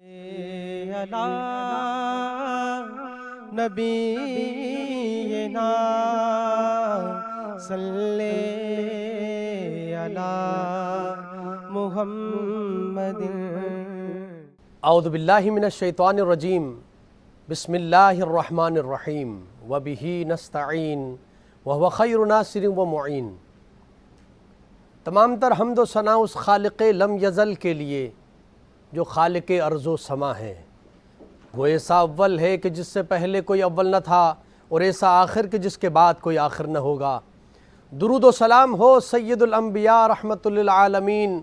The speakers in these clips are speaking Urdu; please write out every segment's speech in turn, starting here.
علی نبینا صلی علی محمد۔ اعوذ باللہ من الشیطان الرجیم، بسم اللہ الرحمن الرحیم، وبہ نستعین وہو خیر ناصر و معین۔ تمام تر حمد و ثنا اس خالق لم یزل کے لیے جو خالق ارض و سما ہے۔ وہ ایسا اول ہے کہ جس سے پہلے کوئی اول نہ تھا، اور ایسا آخر کہ جس کے بعد کوئی آخر نہ ہوگا۔ درود و سلام ہو سید الانبیاء رحمت للعالمین،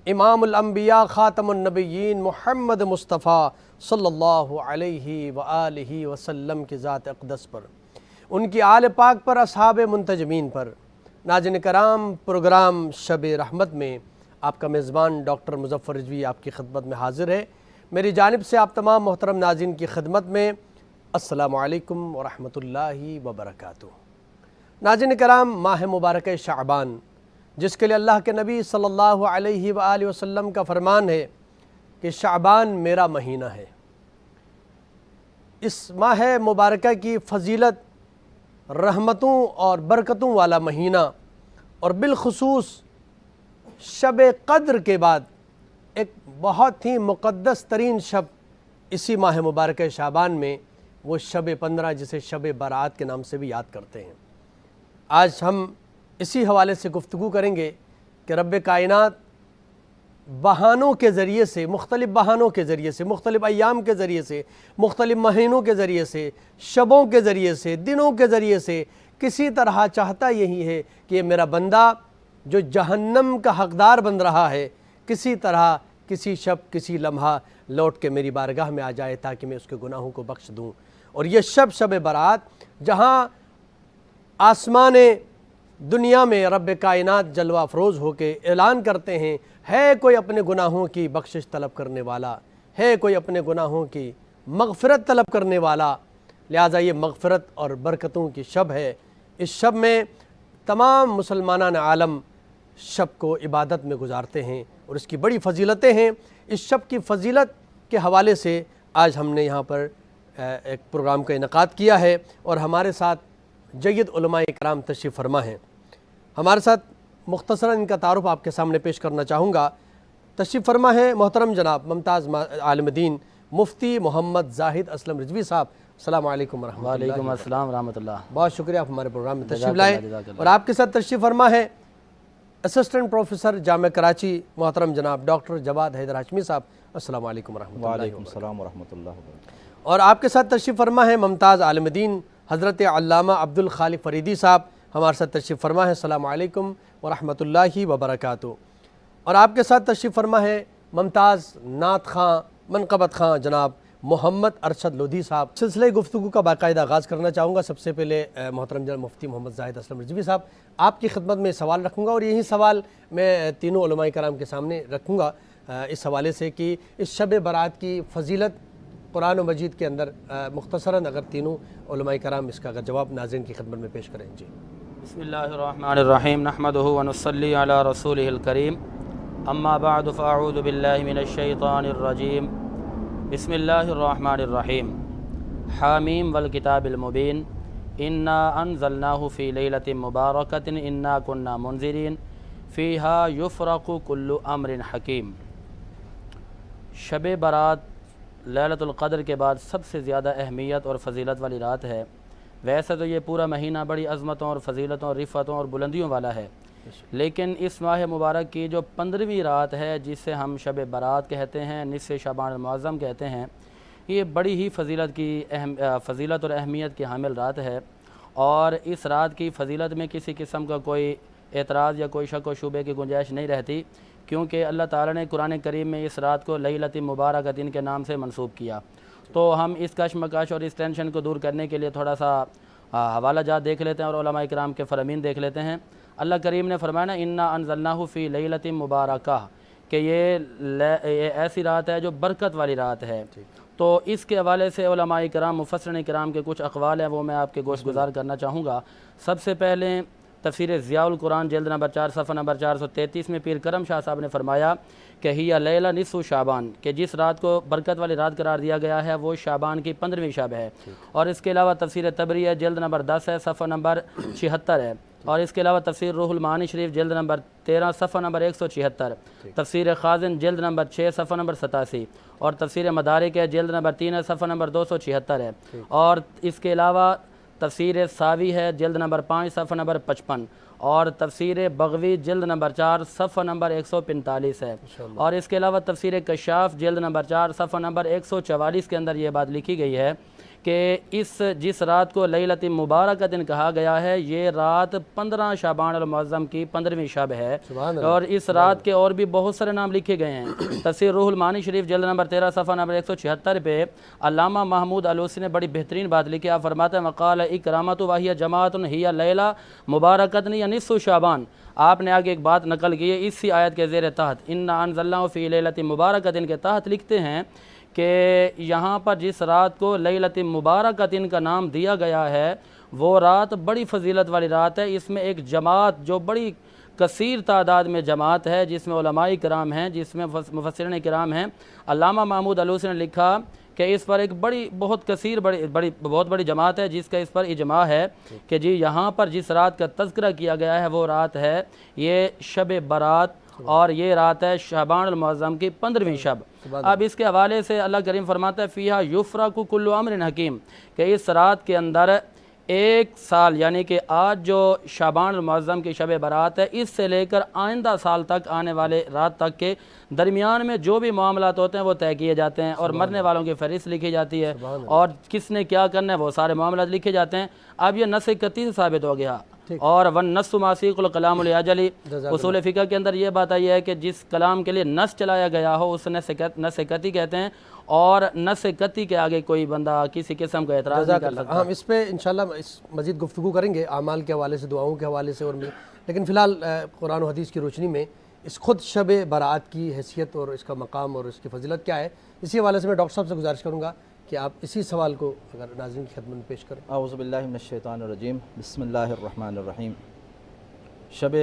امام الانبیاء خاتم النبیین محمد مصطفیٰ صلی اللہ علیہ وآلہ وسلم کی ذات اقدس پر، ان کی آل پاک پر، اصحاب منتجمین پر۔ ناظرین کرام، پروگرام شب رحمت میں آپ کا میزبان ڈاکٹر مظفر رضوی آپ کی خدمت میں حاضر ہے۔ میری جانب سے آپ تمام محترم ناظرین کی خدمت میں السلام علیکم ورحمۃ اللہ وبرکاتہ۔ ناظرین کرام، ماہ مبارکہ شعبان، جس کے لیے اللہ کے نبی صلی اللہ علیہ وآلہ وسلم کا فرمان ہے کہ شعبان میرا مہینہ ہے۔ اس ماہ مبارکہ کی فضیلت رحمتوں اور برکتوں والا مہینہ، اور بالخصوص شب قدر کے بعد ایک بہت ہی مقدس ترین شب اسی ماہ مبارکہ شعبان میں، وہ شب 15 جسے شب برات کے نام سے بھی یاد کرتے ہیں۔ آج ہم اسی حوالے سے گفتگو کریں گے کہ رب کائنات بہانوں کے ذریعے سے، مختلف بہانوں کے ذریعے سے، مختلف ایام کے ذریعے سے، مختلف مہینوں کے ذریعے سے، شبوں کے ذریعے سے، دنوں کے ذریعے سے کسی طرح چاہتا یہی ہے کہ یہ میرا بندہ جو جہنم کا حقدار بن رہا ہے، کسی طرح کسی شب کسی لمحہ لوٹ کے میری بارگاہ میں آ جائے تاکہ میں اس کے گناہوں کو بخش دوں۔ اور یہ شب برات، جہاں آسمان دنیا میں رب کائنات جلوہ افروز ہو کے اعلان کرتے ہیں، ہے کوئی اپنے گناہوں کی بخشش طلب کرنے والا، ہے کوئی اپنے گناہوں کی مغفرت طلب کرنے والا، لہٰذا یہ مغفرت اور برکتوں کی شب ہے۔ اس شب میں تمام مسلمانان عالم شب کو عبادت میں گزارتے ہیں، اور اس کی بڑی فضیلتیں ہیں۔ اس شب کی فضیلت کے حوالے سے آج ہم نے یہاں پر ایک پروگرام کا انعقاد کیا ہے، اور ہمارے ساتھ جید علماء کرام تشریف فرما ہیں۔ ہمارے ساتھ مختصراً ان کا تعارف آپ کے سامنے پیش کرنا چاہوں گا۔ تشریف فرما ہے محترم جناب ممتاز عالم دین مفتی محمد زاہد اسلم رضوی صاحب۔ السلام علیکم ورحمۃ اللہ۔ وعلیکم السلام ورحمۃ اللہ۔ بہت شکریہ، آپ ہمارے پروگرام میں تشریف لائے۔ اور آپ کے ساتھ تشریف فرما ہے اسسٹنٹ پروفیسر جامعہ کراچی محترم جناب ڈاکٹر جواد حیدر ہاشمی صاحب۔ السلام علیکم ورحمۃ اللہ۔ وعلیکم السلام ورحمۃ اللہ وبرکاتہ۔ اور آپ کے ساتھ تشریف فرما ہے ممتاز عالم دین حضرت علامہ عبد الخالق فریدی صاحب، ہمارے ساتھ تشریف فرما ہے۔ السلام علیکم ورحمۃ اللہ وبرکاتہ۔ اور آپ کے ساتھ تشریف فرما ہے ممتاز نعت خواں منقبت خواں جناب محمد ارشد لودھی صاحب۔ سلسلہ گفتگو کا باقاعدہ آغاز کرنا چاہوں گا۔ سب سے پہلے محترم جناب مفتی محمد زاہد اسلم رضوی صاحب، آپ کی خدمت میں سوال رکھوں گا، اور یہی سوال میں تینوں علماء کرام کے سامنے رکھوں گا اس حوالے سے کہ اس شب برات کی فضیلت قرآن و مجید کے اندر مختصراً اگر تینوں علماء کرام اس کا اگر جواب ناظرین کی خدمت میں پیش کریں۔ جی بسم اللہ الرحمن الرحیم، نحمدہ ونصلی علی رسولہ الکریم، اما بعد فاعوذ باللہ من الشیطان الرجیم، بسم اللہ الرحمن الرحیم، حامیم والکتاب المبین، انا انزلناہ فی لیلۃ مبارکۃ انا کنا منذرین فیہا یفرق کل امر حکیم۔ شب برات لیلۃ القدر کے بعد سب سے زیادہ اہمیت اور فضیلت والی رات ہے۔ ویسے تو یہ پورا مہینہ بڑی عظمتوں اور فضیلتوں اور رفعتوں اور بلندیوں والا ہے، لیکن اس ماہ مبارک کی جو 15ویں رات ہے، جسے ہم شب برات کہتے ہیں، نصف شعبان المعظم کہتے ہیں، یہ بڑی ہی فضیلت اور اہمیت کی حامل رات ہے۔ اور اس رات کی فضیلت میں کسی قسم کا کوئی اعتراض یا کوئی شک و شبے کی گنجائش نہیں رہتی، کیونکہ اللہ تعالیٰ نے قرآن کریم میں اس رات کو لیلۃ مبارکۃ کے نام سے منسوب کیا۔ تو ہم اس کشمکش اور اس ٹینشن کو دور کرنے کے لیے تھوڑا سا حوالہ جات دیکھ لیتے ہیں اور علماء کرام کے فرامین دیکھ لیتے ہیں۔ اللہ کریم نے فرمایا نا، انا انزلناہ فی لیلۃ مبارکہ، کہ یہ ایسی رات ہے جو برکت والی رات ہے۔ تو اس کے حوالے سے علماء کرام مفسرین کرام کے کچھ اقوال ہیں، وہ میں آپ کے گوش گزار کرنا چاہوں گا۔ سب سے پہلے تفسیر ضیاء القرآن جلد نمبر 4 صفحہ نمبر 433 میں پیر کرم شاہ صاحب نے فرمایا کہ ہی لیلہ نصف شعبان، کہ جس رات کو برکت والی رات قرار دیا گیا ہے وہ شعبان کی 15ویں شب ہے۔ اور اس کے علاوہ تفسیر تبری ہے جلد نمبر 10 ہے صفحہ نمبر 76 ہے۔ اور اس کے علاوہ تفسیر روح المعانی شریف جلد نمبر 13 صفحہ نمبر 176، تفسیر خازن جلد نمبر 6 صفحہ نمبر 87، اور تفسیر مدارک ہے جلد نمبر 3 ہے صفحہ نمبر 276 ہے۔ اور اس کے علاوہ تفسیر ساوی ہے جلد نمبر 5 صفحہ نمبر 55، اور تفسیر بغوی جلد نمبر 4 صفحہ نمبر 145 ہے۔ اور اس کے علاوہ تفسیر کشاف جلد نمبر 4 صفحہ نمبر 144 کے اندر یہ بات لکھی گئی ہے کہ جس رات کو لیلۃ مبارکۃ کہا گیا ہے یہ رات 15 شعبان المعظم کی 15ویں شب ہے، اور اس رات کے اور بھی بہت سارے نام لکھے گئے ہیں۔ تفسیر روح المعانی شریف جلد نمبر 13 صفحہ نمبر 176 پہ علامہ محمود علوسی نے بڑی بہترین بات لکھی۔ آپ فرماتے ہیں وقال اکرامۃ وہی جماعت ہی لیلہ مبارکۃ یا نصف شعبان۔ آپ نے آگے ایک بات نقل کی ہے اسی آیت کے زیر تحت، انا انزلناہ فی لیلۃ مبارکۃ کے تحت لکھتے ہیں کہ یہاں پر جس رات کو لیلۃ مبارکۃ کا نام دیا گیا ہے وہ رات بڑی فضیلت والی رات ہے۔ اس میں ایک جماعت جو بڑی کثیر تعداد میں جماعت ہے، جس میں علماء کرام ہیں، جس میں مفسرین کرام ہیں۔ علامہ محمود علوسی نے لکھا کہ اس پر ایک بہت بڑی جماعت ہے جس کا اس پر اجماع ہے کہ جی یہاں پر جس رات کا تذکرہ کیا گیا ہے وہ رات ہے یہ شب برات، اور یہ رات ہے شعبان المعظم کی 15ویں شب۔ اب اس کے حوالے سے اللہ کریم فرماتا ہے فیہا یفرق کل امر حکیم، کہ اس رات کے اندر ایک سال یعنی کہ آج جو شعبان المعظم کی شب برات ہے اس سے لے کر آئندہ سال تک آنے والے رات تک کے درمیان میں جو بھی معاملات ہوتے ہیں وہ طے کیے جاتے ہیں، اور مرنے والوں کی فہرست لکھی جاتی ہے، اور کس نے کیا کرنا ہے وہ سارے معاملات لکھے جاتے ہیں۔ اب یہ نص 31 سے ثابت ہو گیا، اور والنص ما سیق الکلام الاجلی، اصول فقہ کے اندر یہ بات آئی ہے کہ جس کلام کے لیے نص چلایا گیا ہو اس نص قطعی کہتے ہیں، اور نص قطعی کے آگے کوئی بندہ کسی قسم کا اعتراض نہیں کر سکتا۔ ہم اس پہ انشاءاللہ مزید گفتگو کریں گے اعمال کے حوالے سے، دعاؤں کے حوالے سے، اور لیکن فی الحال قرآن و حدیث کی روشنی میں اس خود شب برات کی حیثیت اور اس کا مقام اور اس کی فضیلت کیا ہے، اسی حوالے سے میں ڈاکٹر صاحب سے گزارش کروں گا کہ آپ اسی سوال کو اگر ناظرین کی خدمت میں پیش کریں۔ اعوذ باللہ من الشیطان الرجیم، بسم اللہ الرحمن الرحیم۔ شب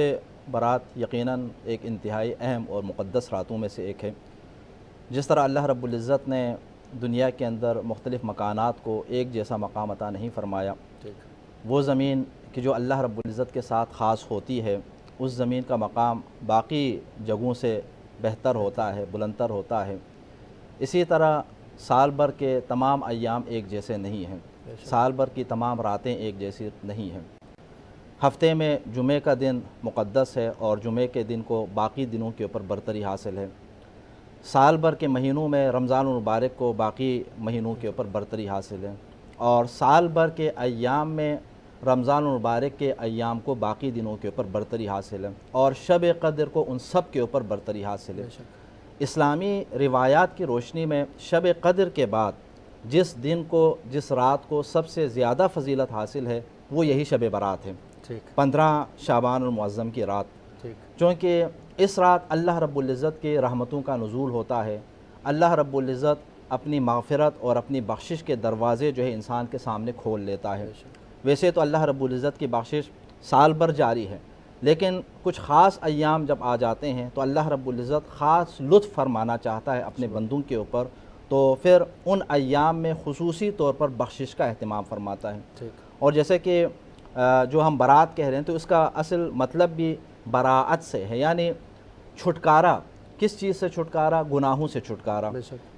برات یقیناً ایک انتہائی اہم اور مقدس راتوں میں سے ایک ہے۔ جس طرح اللہ رب العزت نے دنیا کے اندر مختلف مکانات کو ایک جیسا مقام عطا نہیں فرمایا، وہ زمین کہ جو اللہ رب العزت کے ساتھ خاص ہوتی ہے اس زمین کا مقام باقی جگہوں سے بہتر ہوتا ہے، بلندتر ہوتا ہے۔ اسی طرح سال بھر کے تمام ایام ایک جیسے نہیں ہیں، سال بھر کی تمام راتیں ایک جیسی نہیں ہیں۔ ہفتے میں جمعے کا دن مقدس ہے اور جمعے کے دن کو باقی دنوں کے اوپر برتری حاصل ہے۔ سال بھر کے مہینوں میں رمضان المبارک کو باقی مہینوں کے اوپر برتری حاصل ہے، اور سال بھر کے ایام میں رمضان المبارک کے ایام کو باقی دنوں کے اوپر برتری حاصل ہے، اور شب قدر کو ان سب کے اوپر برتری حاصل ہے۔ اسلامی روایات کی روشنی میں شب قدر کے بعد جس دن کو، جس رات کو سب سے زیادہ فضیلت حاصل ہے وہ یہی شب برات ہے، 15 شعبان المعظم کی رات، چونکہ اس رات اللہ رب العزت کے رحمتوں کا نزول ہوتا ہے۔ اللہ رب العزت اپنی مغفرت اور اپنی بخشش کے دروازے جو ہے انسان کے سامنے کھول لیتا ہے۔ ویسے تو اللہ رب العزت کی بخشش سال بھر جاری ہے، لیکن کچھ خاص ایام جب آ جاتے ہیں تو اللہ رب العزت خاص لطف فرمانا چاہتا ہے اپنے بندوں کے اوپر، تو پھر ان ایام میں خصوصی طور پر بخشش کا اہتمام فرماتا ہے۔ اور جیسے کہ جو ہم برات کہہ رہے ہیں تو اس کا اصل مطلب بھی براعت سے ہے، یعنی چھٹکارا۔ کس چیز سے چھٹکارا؟ گناہوں سے چھٹکارا۔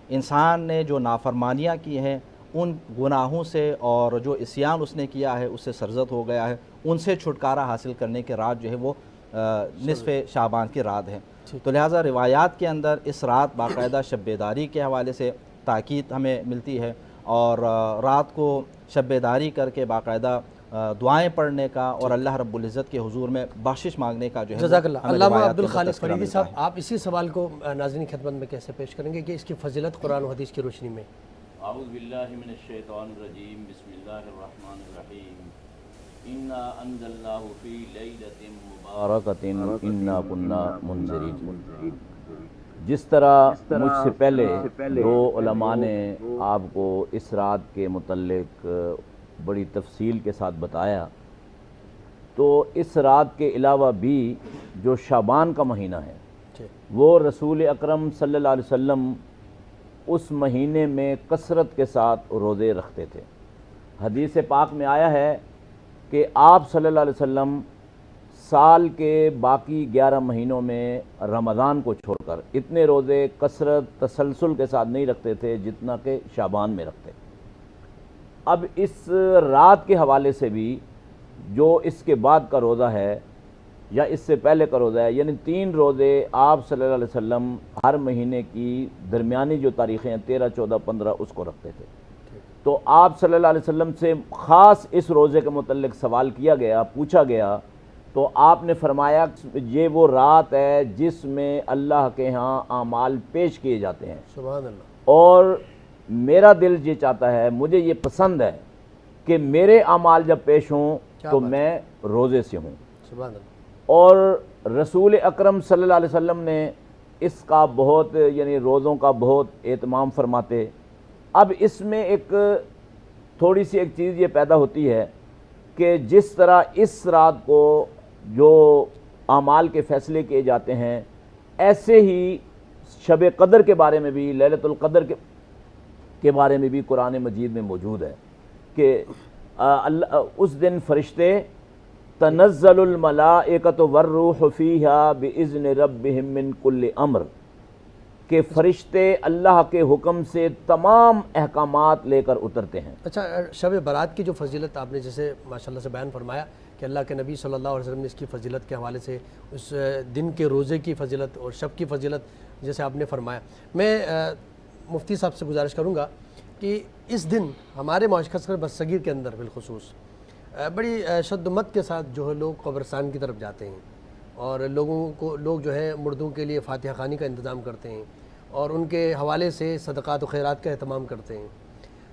انسان نے جو نافرمانیاں کی ہیں ان گناہوں سے اور جو عصیان اس نے کیا ہے اس سے سرزد ہو گیا ہے، ان سے چھٹکارا حاصل کرنے کے رات جو ہے وہ نصف شعبان کی رات ہے۔ تو لہٰذا روایات کے اندر اس رات باقاعدہ شب بیداری کے حوالے سے تاکید ہمیں ملتی ہے، اور رات کو شب بیداری کر کے باقاعدہ دعائیں پڑھنے کا اور اللہ رب العزت کے حضور میں بخشش مانگنے کا جو ہے جزاک اللہ۔ علامہ عبدالخالق فریدی صاحب، آپ اسی سوال کو ناظرین کی خدمت میں کیسے پیش کریں گے کہ اس کی فضیلت قرآن و حدیث کی روشنی میں؟ اعوذ باللہ من الشیطان الرجیم، بسم اللہ الرحمن الرحیم۔ انا انزلناہ فی لیلۃ مبارکۃ انا کنا منذرین۔ جس طرح مجھ سے پہلے دو علماء نے آپ کو اس رات کے متعلق بڑی تفصیل کے ساتھ بتایا، تو اس رات کے علاوہ بھی جو شعبان کا مہینہ ہے وہ رسول اکرم صلی اللہ علیہ وسلم اس مہینے میں کثرت کے ساتھ روزے رکھتے تھے۔ حدیث پاک میں آیا ہے کہ آپ صلی اللہ علیہ وسلم سال کے باقی 11 مہینوں میں رمضان کو چھوڑ کر اتنے روزے کثرت تسلسل کے ساتھ نہیں رکھتے تھے جتنا کہ شعبان میں رکھتے۔ اب اس رات کے حوالے سے بھی جو اس کے بعد کا روزہ ہے یا اس سے پہلے کا روزہ ہے، یعنی 3 روزے آپ صلی اللہ علیہ وسلم ہر مہینے کی درمیانی جو تاریخیں ہیں 13، 14، 15 اس کو رکھتے تھے۔ تو آپ صلی اللہ علیہ وسلم سے خاص اس روزے کے متعلق سوال کیا گیا، پوچھا گیا، تو آپ نے فرمایا یہ وہ رات ہے جس میں اللہ کے ہاں اعمال پیش کیے جاتے ہیں، سبحان اللہ، اور میرا دل یہ چاہتا ہے، مجھے یہ پسند ہے کہ میرے اعمال جب پیش ہوں تو میں روزے سے ہوں۔ سبحان اللہ۔ اور رسول اکرم صلی اللہ علیہ وسلم نے اس کا بہت یعنی روزوں کا بہت اہتمام فرماتے۔ اب اس میں ایک تھوڑی سی ایک چیز یہ پیدا ہوتی ہے کہ جس طرح اس رات کو جو اعمال کے فیصلے کیے جاتے ہیں، ایسے ہی شب قدر کے بارے میں بھی، لیلۃ القدر کے بارے میں بھی قرآن مجید میں موجود ہے کہ اس دن فرشتے تنزل الملائکۃ والروح فیہا باذن ربہم من کل امر، کہ فرشتے اللہ کے حکم سے تمام احکامات لے کر اترتے ہیں۔ اچھا، شب برات کی جو فضیلت آپ نے جیسے ماشاءاللہ سے بیان فرمایا کہ اللہ کے نبی صلی اللہ علیہ وسلم نے اس کی فضیلت کے حوالے سے اس دن کے روزے کی فضیلت اور شب کی فضیلت جیسے آپ نے فرمایا، میں مفتی صاحب سے گزارش کروں گا کہ اس دن ہمارے معاشرے بصغیر کے اندر بالخصوص بڑی شد و مت کے ساتھ جو ہے لوگ قبرستان کی طرف جاتے ہیں، اور لوگ جو ہے مردوں کے لیے فاتحہ خوانی کا انتظام کرتے ہیں اور ان کے حوالے سے صدقات و خیرات کا اہتمام کرتے ہیں۔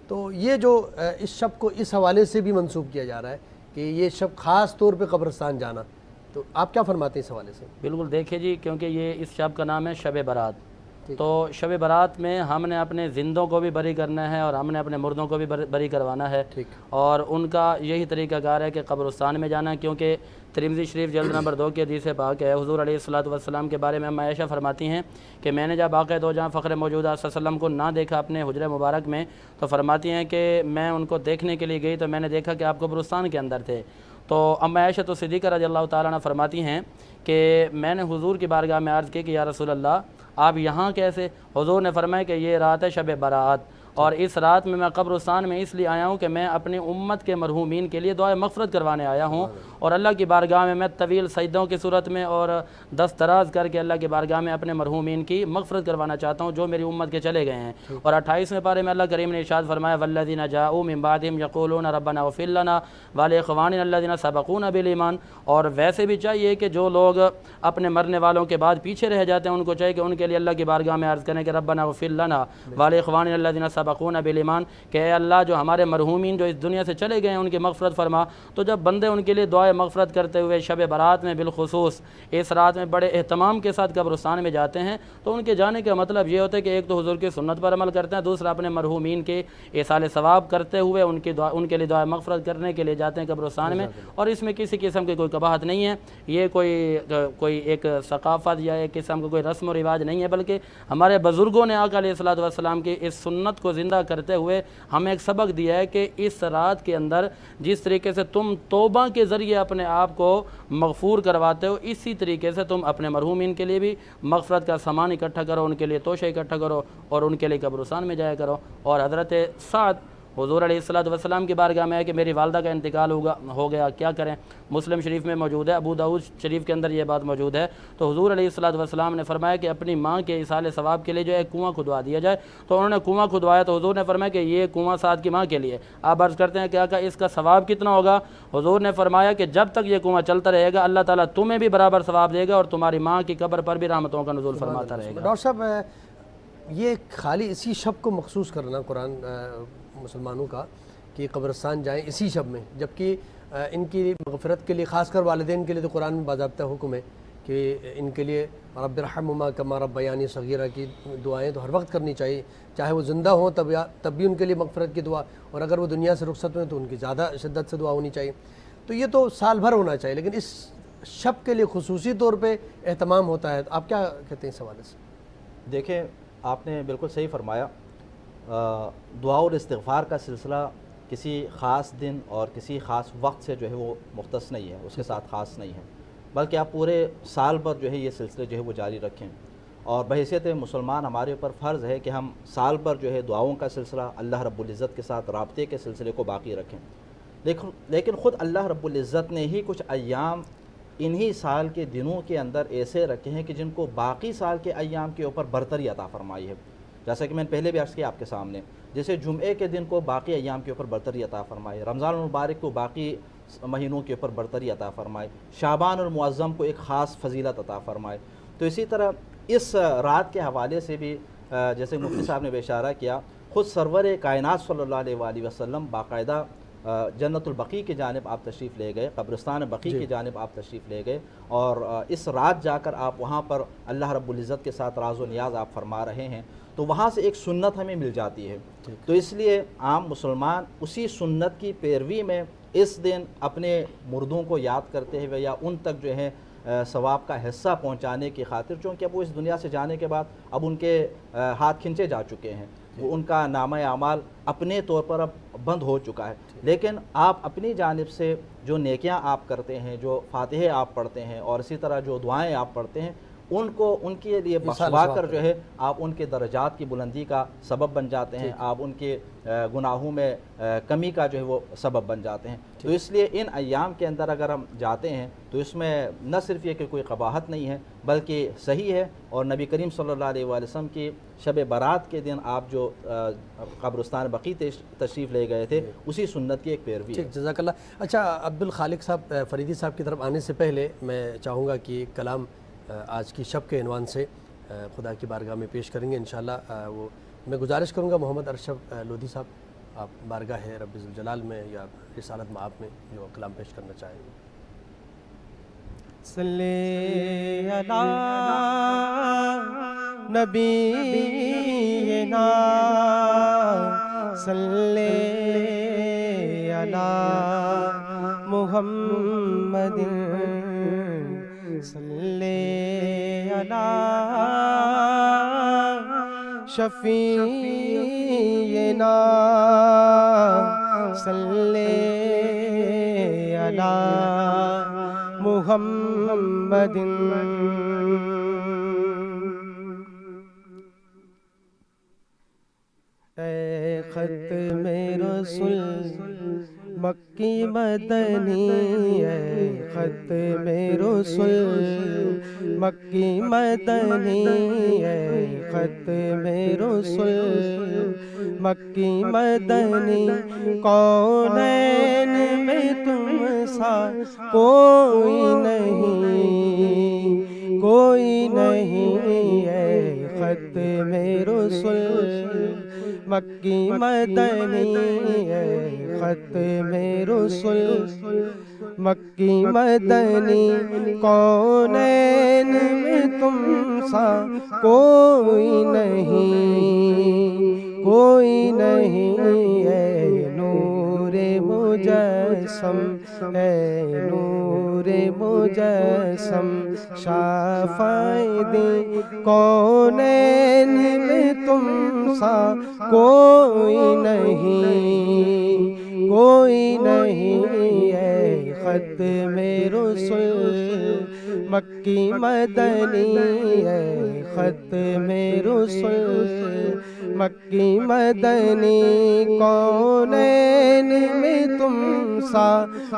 تو یہ جو اس شب کو اس حوالے سے بھی منسوب کیا جا رہا ہے کہ یہ شب خاص طور پہ قبرستان جانا، تو آپ کیا فرماتے ہیں اس حوالے سے؟ بالکل، دیکھیں جی، کیونکہ یہ اس شب کا نام ہے شب برات، تو شب برات میں ہم نے اپنے زندوں کو بھی بری کرنا ہے اور ہم نے اپنے مردوں کو بھی بری کروانا ہے، اور ان کا یہی طریقہ کار ہے کہ قبرستان میں جانا ہے، کیونکہ ترمذی شریف جلد نمبر 2 کی حدیث پاک ہے، حضور علیہ الصلوۃ والسلام کے بارے میں ہم عائشہ فرماتی ہیں کہ میں نے جب آقا دو جہاں فخر موجودہ صلی اللہ علیہ وسلم کو نہ دیکھا اپنے حجرہ مبارک میں، تو فرماتی ہیں کہ میں ان کو دیکھنے کے لیے گئی تو میں نے دیکھا کہ آپ قبرستان کے اندر تھے۔ تو ام عائشہ صدیقہ رضی اللہ تعالیٰ عنہ فرماتی ہیں کہ میں نے حضور کی بارگاہ میں عرض کی کہ یا رسول اللہ آپ یہاں کیسے؟ حضور نے فرمایا کہ یہ رات ہے شب برات، اور اس رات میں قبرستان میں اس لیے آیا ہوں کہ میں اپنی امت کے مرحومین کے لیے دعائے مغفرت کروانے آیا ہوں، اور اللہ کی بارگاہ میں طویل سجدوں کی صورت میں اور دست دراز کر کے اللہ کی بارگاہ میں اپنے مرحومین کی مغفرت کروانا چاہتا ہوں جو میری امت کے چلے گئے ہیں۔ اور 28ویں پارے میں اللہ کریم نے ارشاد فرمایا والذین جاءوا من بعدهم یقولون ربنا اغفر لنا ولاخواننا الذین سبقونا بالایمان، اور ویسے بھی چاہیے کہ جو لوگ اپنے مرنے والوں کے بعد پیچھے رہ جاتے ہیں ان کو چاہیے کہ ان کے لیے اللہ کی بارگاہ میں عرض کریں کہ ربنا اغفر لنا ولاخواننا الذین سبقونا بالایمان، کہ اے اللہ جو ہمارے مرحومین جو اس دنیا سے چلے گئے ہیں ان کی مغفرت فرما۔ تو جب بندے ان کے لیے دعائے مغفرت کرتے ہوئے شب برات میں بالخصوص اس رات میں بڑے اہتمام کے ساتھ قبرستان میں جاتے ہیں، تو ان کے جانے کا مطلب یہ ہوتا ہے کہ ایک تو حضور کی سنت پر عمل کرتے ہیں، دوسرا اپنے مرحومین کے ایصال ثواب کرتے ہوئے ان کے لیے دعائے مغفرت کرنے کے لیے جاتے ہیں قبرستان میں، اور اس میں کسی قسم کی کوئی قباحت نہیں ہے، یہ کوئی ایک ثقافت یا ایک قسم کا کوئی رسم و رواج نہیں ہے، بلکہ ہمارے بزرگوں نے آقا علیہ الصلوۃ والسلام کی اس سنت کو زندہ کرتے ہوئے ہمیں ایک سبق دیا ہے کہ اس رات کے اندر جس طریقے سے تم توبہ کے ذریعے اپنے آپ کو مغفور کرواتے ہو، اسی طریقے سے تم اپنے مرحومین کے لیے بھی مغفرت کا سامان اکٹھا کرو، ان کے لیے توشہ اکٹھا کرو اور ان کے لیے قبرستان میں جایا کرو۔ اور حضرت سعد حضور علیہ الصلوۃ والسلام کی بارگاہ میں ہے کہ میری والدہ کا انتقال ہو گیا، کیا کریں؟ مسلم شریف میں موجود ہے، ابو داؤد شریف کے اندر یہ بات موجود ہے، تو حضور علیہ الصلوۃ والسلام نے فرمایا کہ اپنی ماں کے ایصال ثواب کے لیے جو ہے کنواں کھدوا دیا جائے، تو انہوں نے کنواں کھدوایا، تو حضور نے فرمایا کہ یہ کنواں سعد کی ماں کے لیے۔ آپ عرض کرتے ہیں کیا اس کا ثواب کتنا ہوگا؟ حضور نے فرمایا کہ جب تک یہ کنواں چلتا رہے گا اللہ تعالیٰ تمہیں بھی برابر ثواب دے گا اور تمہاری ماں کی قبر پر بھی رحمتوں کا نزول فرماتا رہے گا۔ ڈاکٹر صاحب، یہ خالی اسی شب کو مخصوص کرنا قرآن مسلمانوں کا کہ قبرستان جائیں اسی شب میں، جبکہ ان کی مغفرت کے لیے خاص کر والدین کے لیے تو قرآن میں باضابطہ حکم ہے کہ ان کے لیے رب ارحمہما کما ربیانی صغیرہ کی دعائیں تو ہر وقت کرنی چاہیے، چاہے وہ زندہ ہوں تب بھی ان کے لیے مغفرت کی دعا، اور اگر وہ دنیا سے رخصت ہوئیں تو ان کی زیادہ شدت سے دعا ہونی چاہیے۔ تو یہ تو سال بھر ہونا چاہیے، لیکن اس شب کے لیے خصوصی طور پہ اہتمام ہوتا ہے، آپ کیا کہتے ہیں اس حوالے سے؟ دیکھیں آپ نے بالکل صحیح فرمایا، دعا اور استغفار کا سلسلہ کسی خاص دن اور کسی خاص وقت سے جو ہے وہ مختص نہیں ہے، اس کے ساتھ خاص نہیں ہے، بلکہ آپ پورے سال بھر جو ہے یہ سلسلے جو ہے وہ جاری رکھیں، اور بحیثیت مسلمان ہمارے اوپر فرض ہے کہ ہم سال بھر جو ہے دعاؤں کا سلسلہ، اللہ رب العزت کے ساتھ رابطے کے سلسلے کو باقی رکھیں۔ لیکن خود اللہ رب العزت نے ہی کچھ ایام انہی سال کے دنوں کے اندر ایسے رکھے ہیں کہ جن کو باقی سال کے ایام کے اوپر برتری عطا فرمائی ہے، جیسا کہ میں نے پہلے بھی عرض کیا آپ کے سامنے، جیسے جمعے کے دن کو باقی ایام کے اوپر برتری عطا فرمائے، رمضان المبارک کو باقی مہینوں کے اوپر برتری عطا فرمائے، شعبان المعظم کو ایک خاص فضیلت عطا فرمائے۔ تو اسی طرح اس رات کے حوالے سے بھی جیسے مفتی صاحب نے اشارہ کیا، خود سرور کائنات صلی اللہ علیہ وآلہ وسلم باقاعدہ جنت البقیع کی جانب آپ تشریف لے گئے، قبرستان بقیع کی جانب آپ تشریف لے گئے، اور اس رات جا کر آپ وہاں پر اللہ رب العزت کے ساتھ راز و نیاز آپ فرما رہے ہیں، تو وہاں سے ایک سنت ہمیں مل جاتی ہے۔ تو اس لیے عام مسلمان اسی سنت کی پیروی میں اس دن اپنے مردوں کو یاد کرتے ہوئے یا ان تک جو ہے ثواب کا حصہ پہنچانے کی خاطر، چونکہ اب وہ اس دنیا سے جانے کے بعد اب ان کے ہاتھ کھنچے جا چکے ہیں، وہ ان کا نامہ اعمال اپنے طور پر اب بند ہو چکا ہے، لیکن آپ اپنی جانب سے جو نیکیاں آپ کرتے ہیں، جو فاتحے آپ پڑھتے ہیں، اور اسی طرح جو دعائیں آپ پڑھتے ہیں، ان کے لیے بخشوا کر جو ہے آپ ان کے درجات کی بلندی کا سبب بن جاتے ہیں، آپ ان کے گناہوں میں کمی کا جو ہے وہ سبب بن جاتے ہیں۔ تو اس لیے ان ایام کے اندر اگر ہم جاتے ہیں تو اس میں نہ صرف یہ کہ کوئی قباحت نہیں ہے بلکہ صحیح ہے، اور نبی کریم صلی اللہ علیہ وآلہ وسلم کی شب برات کے دن آپ جو قبرستان بقیع تشریف لے گئے تھے، اسی سنت کی ایک پیروی ہے۔ جزاک اللہ۔ اچھا عبدالخالق صاحب، فریدی صاحب کی طرف آنے سے پہلے میں چاہوں گا کہ ایک کلام آج کی شب کے عنوان سے خدا کی بارگاہ میں پیش کریں گے انشاءاللہ۔ وہ میں گزارش کروں گا محمد ارشد لودھی صاحب، آپ بارگاہ رب ذوالجلال میں یا رسالت معاب میں جو کلام پیش کرنا چاہیں۔ صلی علی نبینا صلی علی محمد صلی علی شفیعنا صلی علی محمد۔ اے ختم رسول مکی مدنی، اے ختم رسول مکی مدنی، اے ختم رسول مکی مدنی، کونین میں تم سا کوئی نہیں، کوئی نہیں، اے ختم رسول مکی مدنی، اے ختم رسول مکی مدنی، کونین میں تم سا کوئی نہیں، کوئی نہیں، اے نور مجسم، اے نور مجسم شفاعِ دیں، کونین میں تم سا کوئی نہیں، کوئی نہیں، اے ختم رسول مکی مدنی، اے ختم رسول مکی مدنی، کونین میں تم سا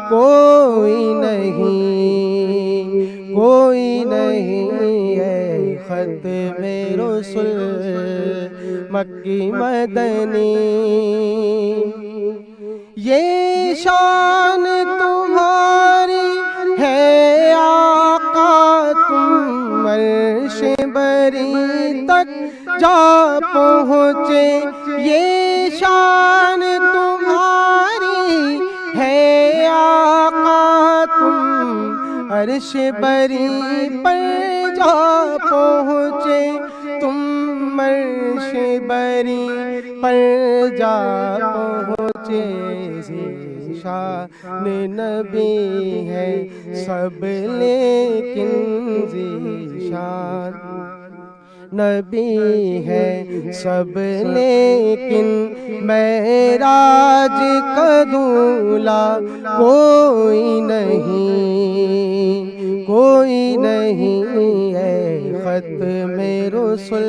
کوئی نہیں، کوئی نہیں، اے ختم رسول مکی مدنی۔ یہ شان تمہاری ہے آقا، تم عرش بری تک جا پہنچے، یہ شان تمہاری ہے آقا، تم عرش بری پر جا پہنچے، تم عرش بری پر جا پہنچے، شان نبی ہے سب لیکن ذیشان نبی ہے سب لیکن معراج کا دولہ کوئی نہیں ہے ختم رسل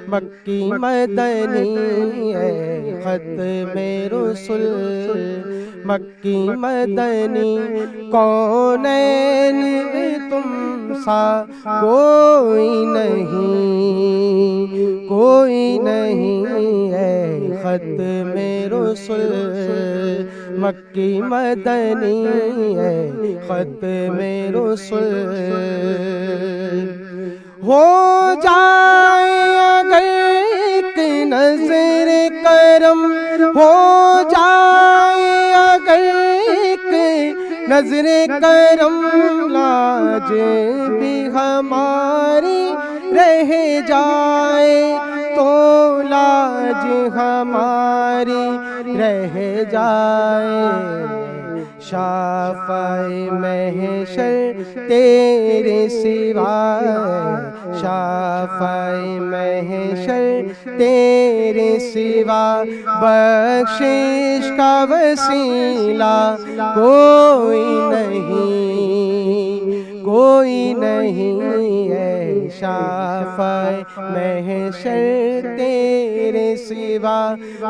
مکی مدنی ہے ختم رسل مکی مدنی کونین میں تم سا کوئی نہیں ہے ختم رسل مکی مدنی ہے ختم رسل ہو جائے اگر ایک نظر کرم ہو جائے اگر ایک نظر کرم لاج بھی ہماری رہ جائے تو لاج ہماری رہ جائے شافعِ محشر تیرے سوا شافعِ محشر تیرے سوا بخشش کا وسیلہ کوئی نہیں ہے شافعِ محشر تیرے سوا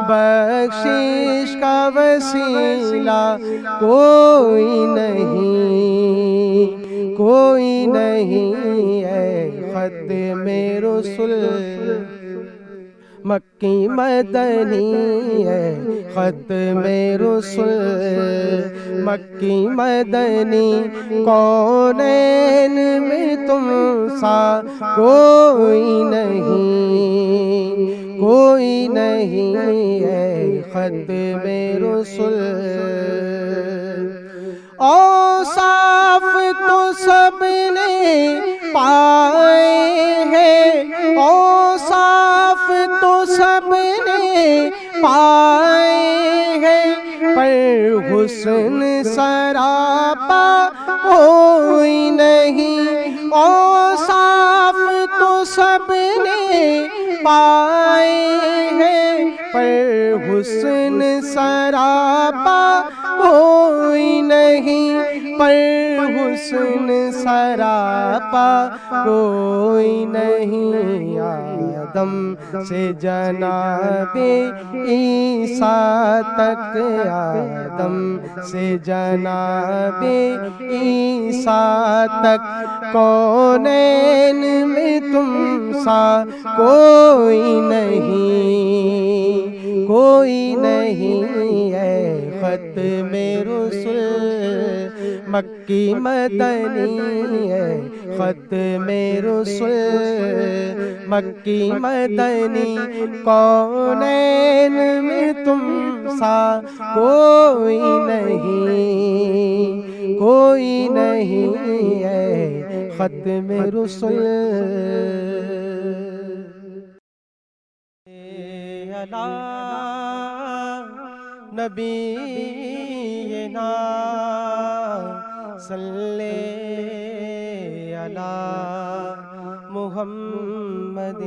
بخشش کا وسیلہ کوئی نہیں ہے ختم رسل مکی مدنی ہے ختم رسل مکی مدنی کونین میں تم سا کوئی نہیں ہے ختم رسل اوصاف تو سب نے پائے ہیں اوصاف تو سب نے پائے ہیں پر حسن سراپا کوئی نہیں اوصاف تو سب نے پائے ہیں پر حسن سراپا کوئی نہیں پر حسن سراپا کوئی نہیں آدم سے جناب عیسیٰ تک آدم سے جناب عیسیٰ تک کونین میں تم سا کوئی نہیں ہے ختم رسل مکی مدنی ہے ختم رسل مکی مدنی کونین میں تم سا کوئی نہیں ہے ختم رسل نبینا صلی علی محمد.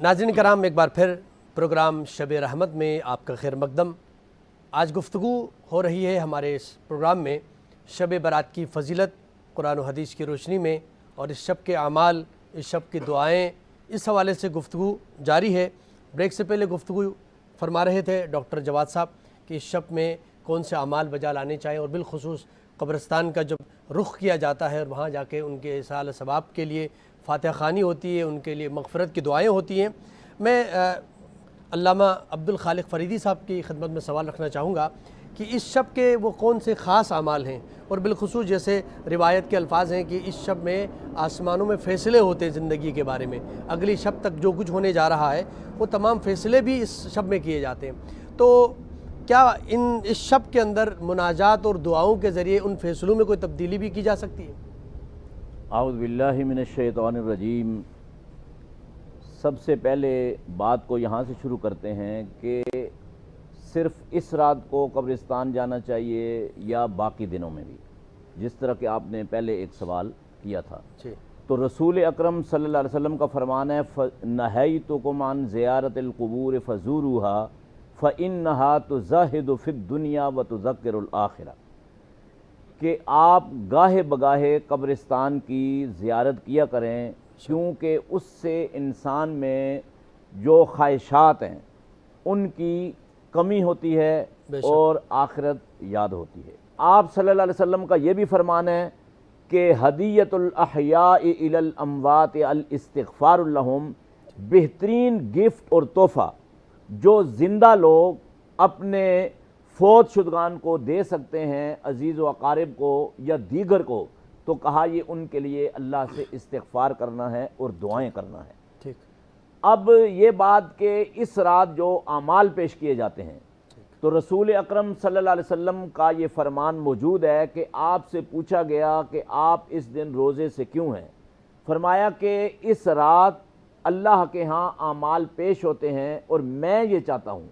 ناظرین کرام، ایک بار پھر پروگرام شب رحمت میں آپ کا خیر مقدم. آج گفتگو ہو رہی ہے ہمارے اس پروگرام میں شب برات کی فضیلت قرآن و حدیث کی روشنی میں، اور اس شب کے اعمال، اس شب کی دعائیں، اس حوالے سے گفتگو جاری ہے. بریک سے پہلے گفتگو فرما رہے تھے ڈاکٹر جواد صاحب کہ اس شب میں کون سے اعمال بجا لانے چاہیے، اور بالخصوص قبرستان کا جب رخ کیا جاتا ہے اور وہاں جا کے ان کے اصال ثواب کے لیے فاتحہ خوانی ہوتی ہے، ان کے لیے مغفرت کی دعائیں ہوتی ہیں. میں علامہ عبدالخالق فریدی صاحب کی خدمت میں سوال رکھنا چاہوں گا کہ اس شب کے وہ کون سے خاص اعمال ہیں، اور بالخصوص جیسے روایت کے الفاظ ہیں کہ اس شب میں آسمانوں میں فیصلے ہوتے ہیں زندگی کے بارے میں، اگلی شب تک جو کچھ ہونے جا رہا ہے وہ تمام فیصلے بھی اس شب میں کیے جاتے ہیں. تو کیا اس شب کے اندر مناجات اور دعاؤں کے ذریعے ان فیصلوں میں کوئی تبدیلی بھی کی جا سکتی ہے؟ اعوذ باللہ من الشیطان الرجیم. سب سے پہلے بات کو یہاں سے شروع کرتے ہیں کہ صرف اس رات کو قبرستان جانا چاہیے یا باقی دنوں میں بھی؟ جس طرح کہ آپ نے پہلے ایک سوال کیا تھا، جی تو رسول اکرم صلی اللہ علیہ وسلم کا فرمان ہے نہیتکم عن زیارت القبور فزوروها فإنها تزاہد فی الدنیا وتذکر الآخرہ، کہ آپ گاہے بگاہے قبرستان کی زیارت کیا کریں، کیونکہ اس سے انسان میں جو خواہشات ہیں ان کی کمی ہوتی ہے اور آخرت یاد ہوتی ہے۔ آپ صلی اللہ علیہ وسلم کا یہ بھی فرمان ہے کہ ہدیۃ الاحیاء الی الاموات الاستغفار لہم، بہترین گفٹ اور تحفہ جو زندہ لوگ اپنے فوت شدگان کو دے سکتے ہیں، عزیز و اقارب کو یا دیگر کو، تو کہا یہ ان کے لیے اللہ سے استغفار کرنا ہے اور دعائیں کرنا ہے۔ ٹھیک۔ اب یہ بات کہ اس رات جو اعمال پیش کیے جاتے ہیں، تو رسول اکرم صلی اللہ علیہ وسلم کا یہ فرمان موجود ہے کہ آپ سے پوچھا گیا کہ آپ اس دن روزے سے کیوں ہیں؟ فرمایا کہ اس رات اللہ کے ہاں اعمال پیش ہوتے ہیں، اور میں یہ چاہتا ہوں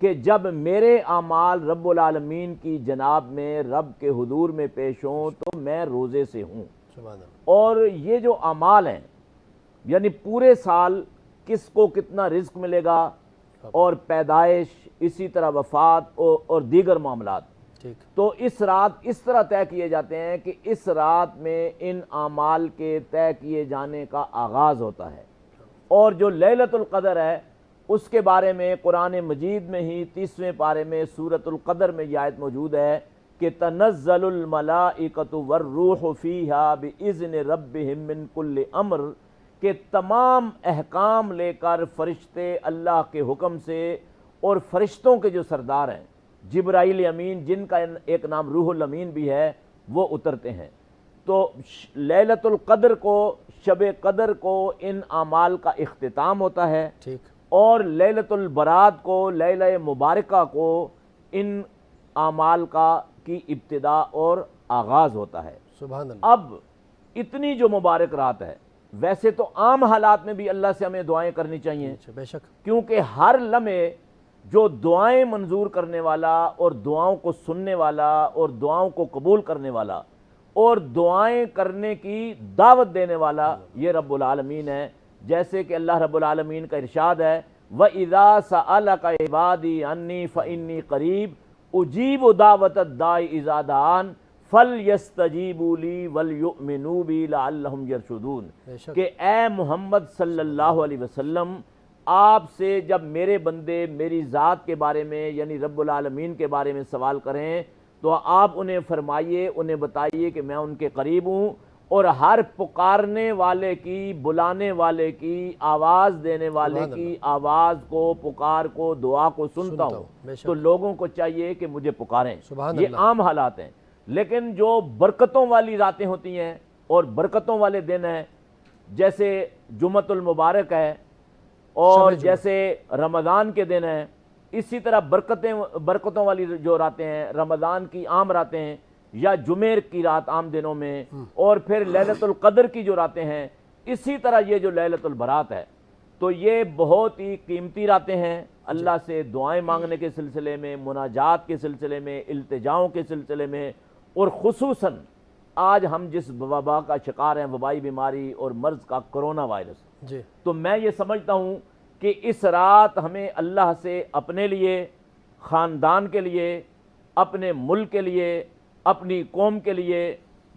کہ جب میرے اعمال رب العالمین کی جناب میں رب کے حضور میں پیش ہوں تو میں روزے سے ہوں۔ سبحان اللہ۔ اور یہ جو اعمال ہیں، یعنی پورے سال کس کو کتنا رزق ملے گا، اور پیدائش، اسی طرح وفات اور دیگر معاملات، ٹھیک، تو اس رات اس طرح طے کیے جاتے ہیں کہ اس رات میں ان اعمال کے طے کیے جانے کا آغاز ہوتا ہے۔ اور جو لیلۃ القدر ہے اس کے بارے میں قرآن مجید میں ہی 30ویں پارے میں سورۃ القدر میں یہ آیت موجود ہے کہ تنزل الملائکۃ والروح فیہا بإذن ربہم من کل امر، کہ تمام احکام لے کر فرشتے اللہ کے حکم سے، اور فرشتوں کے جو سردار ہیں جبرائیل امین، جن کا ایک نام روح الامین بھی ہے، وہ اترتے ہیں۔ تو لیلۃ القدر کو، شب قدر کو ان اعمال کا اختتام ہوتا ہے، ٹھیک، اور لیلۃ البرات کو، لیلہ مبارکہ کو، ان اعمال کی ابتدا اور آغاز ہوتا ہے۔ سبحان اللہ۔ اب اتنی جو مبارک رات ہے، ویسے تو عام حالات میں بھی اللہ سے ہمیں دعائیں کرنی چاہیے، بے شک، کیونکہ ہر لمحے جو دعائیں منظور کرنے والا اور دعاؤں کو سننے والا اور دعاؤں کو قبول کرنے والا اور دعائیں کرنے کی دعوت دینے والا یہ رب العالمین ہے۔ جیسے کہ اللہ رب العالمین کا ارشاد ہے وَإِذَا سَأَلَكَ عِبَادِي عَنِّي فَإِنِّي قَرِيبٌ أُجِيبُ دَعْوَةَ الدَّاعِ إِذَا دَعَانِ فَلْيَسْتَجِيبُوا لِي وَلْيُؤْمِنُوا بِي لَعَلَّهُمْ يَرْشُدُونَ، کہ اے محمد صلی اللہ علیہ وسلم، آپ سے جب میرے بندے میری ذات کے بارے میں یعنی رب العالمین کے بارے میں سوال کریں تو آپ انہیں فرمائیے، انہیں بتائیے کہ میں ان کے قریب ہوں، اور ہر پکارنے والے کی، بلانے والے کی، آواز دینے والے کی آواز کو، پکار کو، دعا کو سنتا ہوں۔ تو لوگوں کو چاہیے کہ مجھے پکاریں۔ یہ عام حالات ہیں، لیکن جو برکتوں والی راتیں ہوتی ہیں اور برکتوں والے دن ہیں، جیسے جمعۃ المبارک ہے اور جیسے رمضان کے دن ہیں، اسی طرح برکتوں والی جو راتیں ہیں، رمضان کی عام راتیں ہیں یا جمعہ کی رات عام دنوں میں، اور پھر لیلۃ القدر کی جو راتیں ہیں، اسی طرح یہ جو لیلۃ البرات ہے، تو یہ بہت ہی قیمتی راتیں ہیں اللہ سے دعائیں مانگنے کے سلسلے میں، مناجات کے سلسلے میں، التجاؤں کے سلسلے میں، اور خصوصاً آج ہم جس وبا کا شکار ہیں، وبائی بیماری اور مرض کا، کرونا وائرس، جی، تو میں یہ سمجھتا ہوں کہ اس رات ہمیں اللہ سے اپنے لیے، خاندان کے لیے، اپنے ملک کے لیے، اپنی قوم کے لیے،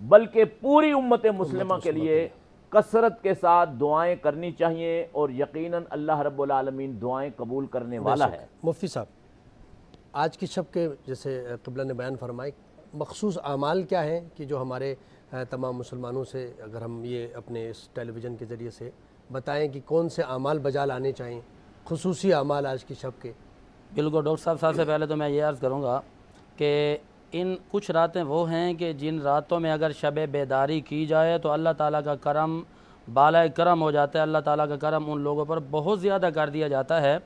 بلکہ پوری امت مسلمہ کے لیے کثرت کے ساتھ دعائیں کرنی چاہیے، اور یقیناً اللہ رب العالمین دعائیں قبول کرنے والا ہے۔ مفتی صاحب، آج کی شب کے جیسے قبلہ نے بیان فرمائی، مخصوص اعمال کیا ہیں کہ جو ہمارے تمام مسلمانوں سے اگر ہم یہ اپنے اس ٹیلی ویژن کے ذریعے سے بتائیں کہ کون سے اعمال بجا لانے چاہیے، خصوصی اعمال آج کی شب کے؟ بالکل ڈاکٹر صاحب سے پہلے تو میں یہ عرض کروں گا کہ ان کچھ راتیں وہ ہیں کہ جن راتوں میں اگر شب بیداری کی جائے تو اللہ تعالیٰ کا کرم بالائے کرم ہو جاتا ہے، اللہ تعالیٰ کا کرم ان لوگوں پر بہت زیادہ کر دیا جاتا ہے۔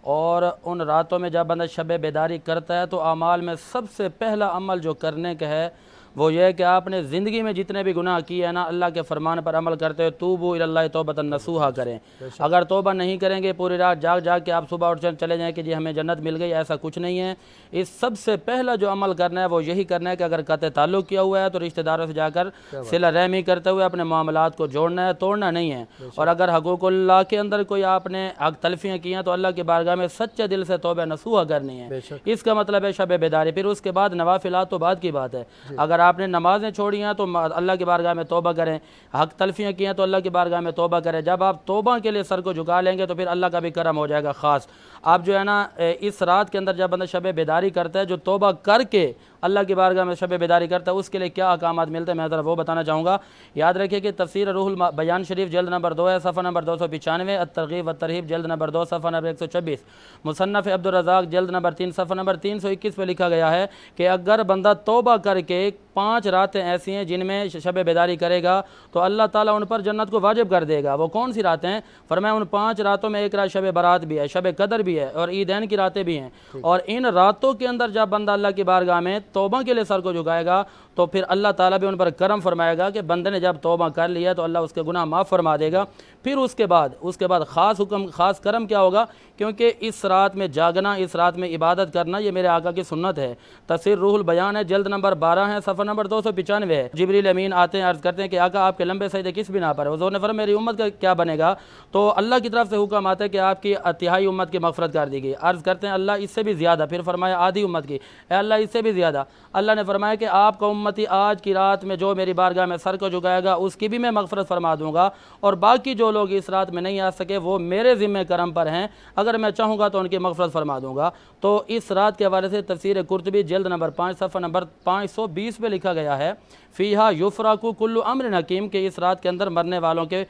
اور ان راتوں میں جب بندہ شب بیداری کرتا ہے تو اعمال میں سب سے پہلا عمل جو کرنے کا ہے وہ یہ ہے کہ آپ نے زندگی میں جتنے بھی گناہ کیے ہیں نا اللہ کے فرمان پر عمل کرتے ہوئے توبوا الی اللہ توبۃ نصوحا کریں۔ اگر توبہ نہیں کریں گے پوری رات جاگ جاگ کے آپ صبح اٹھ چلے جائیں کہ جی ہمیں جنت مل گئی، ایسا کچھ نہیں ہے۔ اس سب سے پہلا جو عمل کرنا ہے وہ یہی کرنا ہے کہ اگر قطع تعلق کیا ہوا ہے تو رشتہ داروں سے جا کر صلہ رحمی کرتے ہوئے اپنے معاملات کو جوڑنا ہے، توڑنا نہیں ہے۔ اور اگر حقوق اللہ کے اندر کوئی آپ نے حق تلفیاں کی ہیں تو اللہ کی بارگاہ میں سچے دل سے توبہ نصوحا کرنی ہے۔ اس کا مطلب ہے شب بیداری۔ پھر اس کے بعد نوافلات تو بعد کی بات ہے۔ اگر آپ نے نمازیں چھوڑی ہیں تو اللہ کی بارگاہ میں توبہ کریں، حق تلفیاں کی ہیں تو اللہ کی بارگاہ میں توبہ کریں۔ جب آپ توبہ کے لیے سر کو جھکا لیں گے تو پھر اللہ کا بھی کرم ہو جائے گا خاص۔ آپ جو ہے نا اس رات کے اندر جب بندہ شب بیداری کرتا ہے، جو توبہ کر کے اللہ کی بارگاہ میں شب بیداری کرتا ہے، اس کے لیے کیا احکامات ملتے ہیں میں ذرا وہ بتانا چاہوں گا۔ یاد رکھیے کہ تفسیر روح البیان شریف جلد نمبر 2 ہے، صفحہ نمبر 295، الترغیب والترہیب جلد نمبر 2 صفحہ نمبر 126، مصنف عبدالرزاق جلد نمبر 3 صفحہ نمبر 321 پہ لکھا گیا ہے کہ اگر بندہ توبہ کر کے 5 راتیں ایسی ہیں جن میں شب بیداری کرے گا تو اللہ تعالیٰ ان پر جنت کو واجب کر دے گا۔ وہ کون سی راتیں ہیں؟ فرمایا ان 5 راتوں میں ایک رات شب برات بھی ہے، شب قدر بھی ہے اور عیدین کی راتیں بھی ہیں۔ اور ان راتوں کے اندر جب بندہ اللہ کی بارگاہ میں توبہ کے لیے سر کو جھکائے گا تو پھر اللہ تعالیٰ بھی ان پر کرم فرمائے گا کہ بندے نے جب توبہ کر لیا تو اللہ اس کے گناہ معاف فرما دے گا۔ پھر اس کے بعد خاص حکم خاص کرم کیا ہوگا؟ کیونکہ اس رات میں جاگنا، اس رات میں عبادت کرنا یہ میرے آقا کی سنت ہے۔ تفسیر روح البیان ہے جلد نمبر 12 ہے، صفحہ نمبر 295 ہے۔ جبریل امین آتے ہیں، عرض کرتے ہیں کہ آقا آپ کے لمبے سجدے کس بنا پر ہے؟ حضور نے فرمایا میری امت کا کیا بنے گا؟ تو اللہ کی طرف سے حکم آتا ہے کہ آپ کی تہائی امت کی مغفرت کر دی گئی۔ عرض کرتے ہیں اللہ اس سے بھی زیادہ، پھر فرمایا آدھی امت کی، اے اللہ اس سے بھی زیادہ۔ اللہ نے فرمایا کہ آپ کا امتی آج کی رات میں جو میری بارگاہ میں سر کو جھکائے گا اس کی بھی میں مغفرت فرما دوں گا، اور باقی جو لوگ اس رات میں نہیں آ سکے وہ میرے ذمہ کرم پر ہیں، اگر میں چاہوں گا تو ان کی مغفرت فرما دوں گا۔ تو اس رات کے حوالے سے تفسیر قرطبی جلد نمبر 5 صفحہ نمبر 520 پہ لکھا گیا ہے فیہا یفرق کل امر حکیم، کہ اس رات کے اندر مرنے والوں کے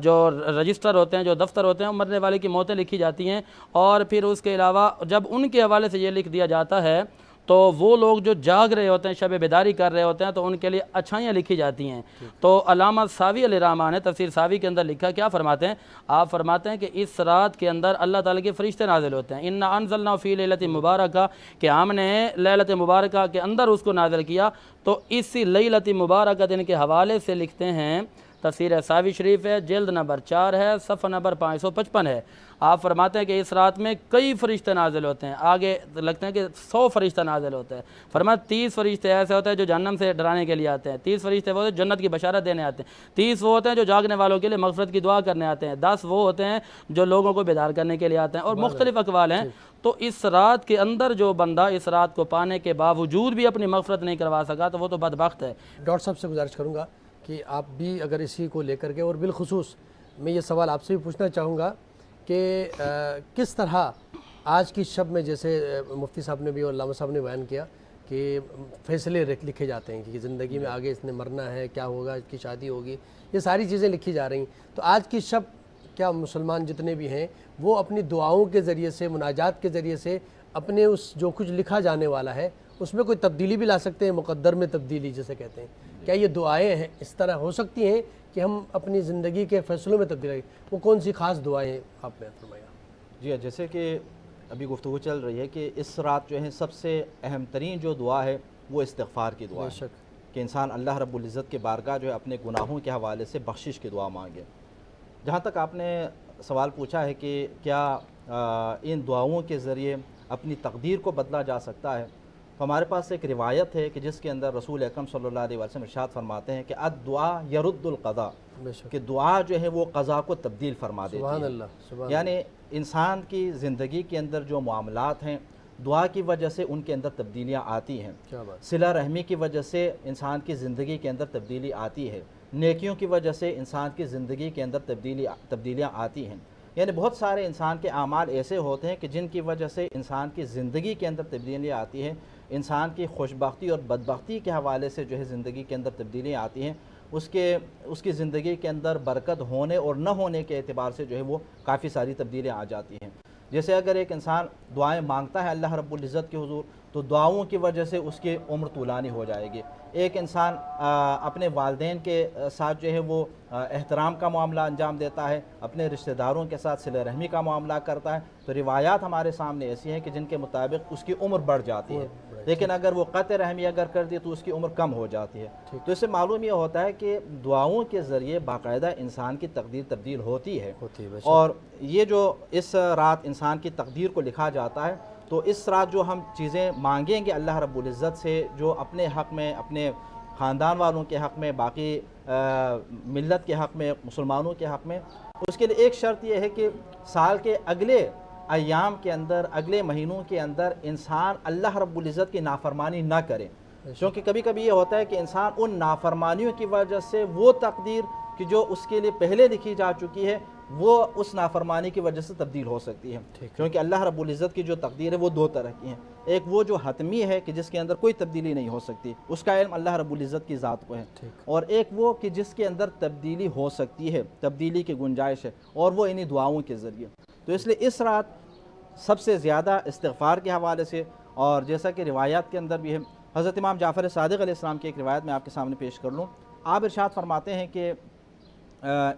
جو رجسٹر ہوتے ہیں، جو دفتر ہوتے ہیں، مرنے والے کی موتیں لکھی جاتی ہیں۔ اور پھر اس کے علاوہ جب ان کے حوالے سے یہ لکھ دیا جاتا ہے تو وہ لوگ جو جاگ رہے ہوتے ہیں، شب بیداری کر رہے ہوتے ہیں، تو ان کے لیے اچھائیاں لکھی جاتی ہیں۔ تو علامہ ساوی علیہ الرحمٰن نے تفسیر ساوی کے اندر لکھا، کیا فرماتے ہیں؟ آپ فرماتے ہیں کہ اس رات کے اندر اللہ تعالیٰ کے فرشتے نازل ہوتے ہیں۔ انا انزلنا فی لیلۃ مبارکہ، کہ ہم نے لیلۃ مبارکہ کے اندر اس کو نازل کیا۔ تو اسی لیلۃ مبارکہ دن کے حوالے سے لکھتے ہیں، تفسیر ساوی شریف ہے جلد نمبر 4 ہے، صفحہ نمبر 555 ہے۔ آپ فرماتے ہیں کہ اس رات میں کئی فرشتے نازل ہوتے ہیں، آگے لگتے ہیں کہ 100 فرشتہ نازل ہوتے ہیں۔ فرمایا 30 فرشتے ایسے ہوتے ہیں جو جہنم سے ڈرانے کے لیے آتے ہیں، 30 فرشتے وہ ہوتے ہیں جنت کی بشارت دینے آتے ہیں، 30 وہ ہوتے ہیں جو جاگنے والوں کے لیے مغفرت کی دعا کرنے آتے ہیں، 10 وہ ہوتے ہیں جو لوگوں کو بیدار کرنے کے لیے آتے ہیں، اور مختلف اقوال ہیں۔ تو اس رات کے اندر جو بندہ اس رات کو پانے کے باوجود بھی اپنی مغفرت نہیں کروا سکا تو وہ تو بدبخت ہے۔ ڈاکٹر صاحب سے گزارش کروں گا کہ آپ بھی اگر اسی کو لے کر کے، اور بالخصوص میں یہ سوال آپ سے بھی پوچھنا چاہوں گا کہ کس طرح آج کی شب میں، جیسے مفتی صاحب نے بھی اور علامہ صاحب نے بیان کیا کہ فیصلے لکھے جاتے ہیں کہ زندگی میں آگے اس نے مرنا ہے، کیا ہوگا، اس کی شادی ہوگی، یہ ساری چیزیں لکھی جا رہی ہیں۔ تو آج کی شب کیا مسلمان جتنے بھی ہیں وہ اپنی دعاؤں کے ذریعے سے، مناجات کے ذریعے سے اپنے اس جو کچھ لکھا جانے والا ہے اس میں کوئی تبدیلی بھی لا سکتے ہیں؟ مقدر میں تبدیلی جسے کہتے ہیں، کیا یہ دعائیں ہیں اس طرح ہو سکتی ہیں کہ ہم اپنی زندگی کے فیصلوں میں تبدیلی؟ وہ کون سی خاص دعائیں ہیں آپ نے فرمایا؟ جی جیسے کہ ابھی گفتگو چل رہی ہے کہ اس رات جو ہے سب سے اہم ترین جو دعا ہے وہ استغفار کی دعا ہے، کہ انسان اللہ رب العزت کے بارگاہ جو ہے اپنے گناہوں کے حوالے سے بخشش کی دعا مانگے۔ جہاں تک آپ نے سوال پوچھا ہے کہ کیا ان دعاؤں کے ذریعے اپنی تقدیر کو بدلا جا سکتا ہے، تو ہمارے پاس ایک روایت ہے کہ جس کے اندر رسول اکرم صلی اللہ علیہ وسلم ارشاد فرماتے ہیں کہ الدعا یرد القضاء، کہ دعا جو ہے وہ قضا کو تبدیل فرما دیتی ہے۔ سبحان اللہ۔ یعنی انسان کی زندگی کے اندر جو معاملات ہیں دعا کی وجہ سے ان کے اندر تبدیلیاں آتی ہیں، صلہ رحمی کی وجہ سے انسان کی زندگی کے اندر تبدیلی آتی ہے، نیکیوں کی وجہ سے انسان کی زندگی کے اندر تبدیلیاں آتی ہیں۔ یعنی بہت سارے انسان کے اعمال ایسے ہوتے ہیں کہ جن کی وجہ سے انسان کی زندگی کے اندر تبدیلیاں آتی ہیں، انسان کی خوشبختی اور بدبختی کے حوالے سے جو ہے زندگی کے اندر تبدیلیاں آتی ہیں، اس کی زندگی کے اندر برکت ہونے اور نہ ہونے کے اعتبار سے جو ہے وہ کافی ساری تبدیلیاں آ جاتی ہیں۔ جیسے اگر ایک انسان دعائیں مانگتا ہے اللہ رب العزت کے حضور تو دعاؤں کی وجہ سے اس کی عمر طولانی ہو جائے گی۔ ایک انسان اپنے والدین کے ساتھ جو ہے وہ احترام کا معاملہ انجام دیتا ہے، اپنے رشتہ داروں کے ساتھ صلہ رحمی کا معاملہ کرتا ہے، تو روایات ہمارے سامنے ایسی ہیں کہ جن کے مطابق اس کی عمر بڑھ جاتی ہے، لیکن اگر وہ قطع رحمی اگر کر دی تو اس کی عمر کم ہو جاتی ہے۔ تو اس سے معلوم یہ ہوتا ہے کہ دعاؤں کے ذریعے باقاعدہ انسان کی تقدیر تبدیل ہوتی ہے، اور یہ جو اس رات انسان کی تقدیر کو لکھا جاتا ہے، تو اس رات جو ہم چیزیں مانگیں گے اللہ رب العزت سے، جو اپنے حق میں، اپنے خاندان والوں کے حق میں، باقی ملت کے حق میں، مسلمانوں کے حق میں، اس کے لیے ایک شرط یہ ہے کہ سال کے اگلے ایام کے اندر، اگلے مہینوں کے اندر انسان اللہ رب العزت کی نافرمانی نہ کرے، کیونکہ کبھی کبھی یہ ہوتا ہے کہ انسان ان نافرمانیوں کی وجہ سے وہ تقدیر کہ جو اس کے لیے پہلے لکھی جا چکی ہے وہ اس نافرمانی کی وجہ سے تبدیل ہو سکتی ہے، کیونکہ اللہ رب العزت کی جو تقدیر ہے وہ دو طرح کی ہیں، ایک وہ جو حتمی ہے کہ جس کے اندر کوئی تبدیلی نہیں ہو سکتی، اس کا علم اللہ رب العزت کی ذات کو ہے، اور ایک وہ کہ جس کے اندر تبدیلی ہو سکتی ہے، تبدیلی کی گنجائش ہے، اور وہ انہی دعاؤں کے ذریعے۔ تو اس لیے اس رات سب سے زیادہ استغفار کے حوالے سے، اور جیسا کہ روایات کے اندر بھی ہے، حضرت امام جعفر صادق علیہ السلام کی ایک روایت میں آپ کے سامنے پیش کر لوں۔ آپ ارشاد فرماتے ہیں کہ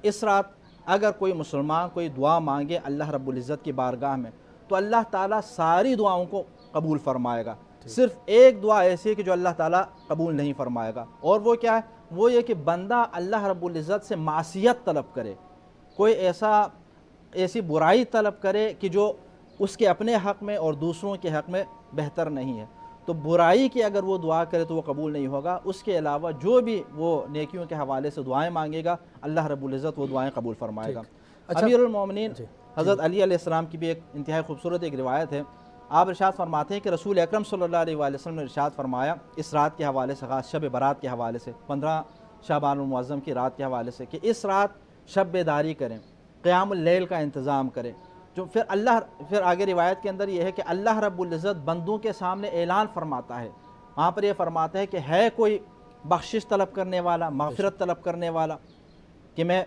اس رات اگر کوئی مسلمان کوئی دعا مانگے اللہ رب العزت کی بارگاہ میں تو اللہ تعالیٰ ساری دعاؤں کو قبول فرمائے گا، صرف ایک دعا ایسی ہے کہ جو اللہ تعالیٰ قبول نہیں فرمائے گا، اور وہ کیا ہے؟ وہ یہ کہ بندہ اللہ رب العزت سے معصیت طلب کرے، کوئی ایسی برائی طلب کرے کہ جو اس کے اپنے حق میں اور دوسروں کے حق میں بہتر نہیں ہے، تو برائی کی اگر وہ دعا کرے تو وہ قبول نہیں ہوگا۔ اس کے علاوہ جو بھی وہ نیکیوں کے حوالے سے دعائیں مانگے گا اللہ رب العزت وہ دعائیں قبول فرمائے گا۔ امیر المومنین حضرت علی علیہ السلام کی بھی ایک انتہائی خوبصورت ایک روایت ہے، آپ ارشاد فرماتے ہیں کہ رسول اکرم صلی اللہ علیہ وآلہ وسلم نے ارشاد فرمایا اس رات کے حوالے سے، خاص شب برات کے حوالے سے، 15 شعبان المعظم کی رات کے حوالے سے، کہ اس رات شب بیداری کریں، قیام اللیل کا انتظام کریں، جو پھر آگے روایت کے اندر یہ ہے کہ اللہ رب العزت بندوں کے سامنے اعلان فرماتا ہے، وہاں پر یہ فرماتا ہے کہ ہے کوئی بخشش طلب کرنے والا، مغفرت طلب کرنے والا کہ میں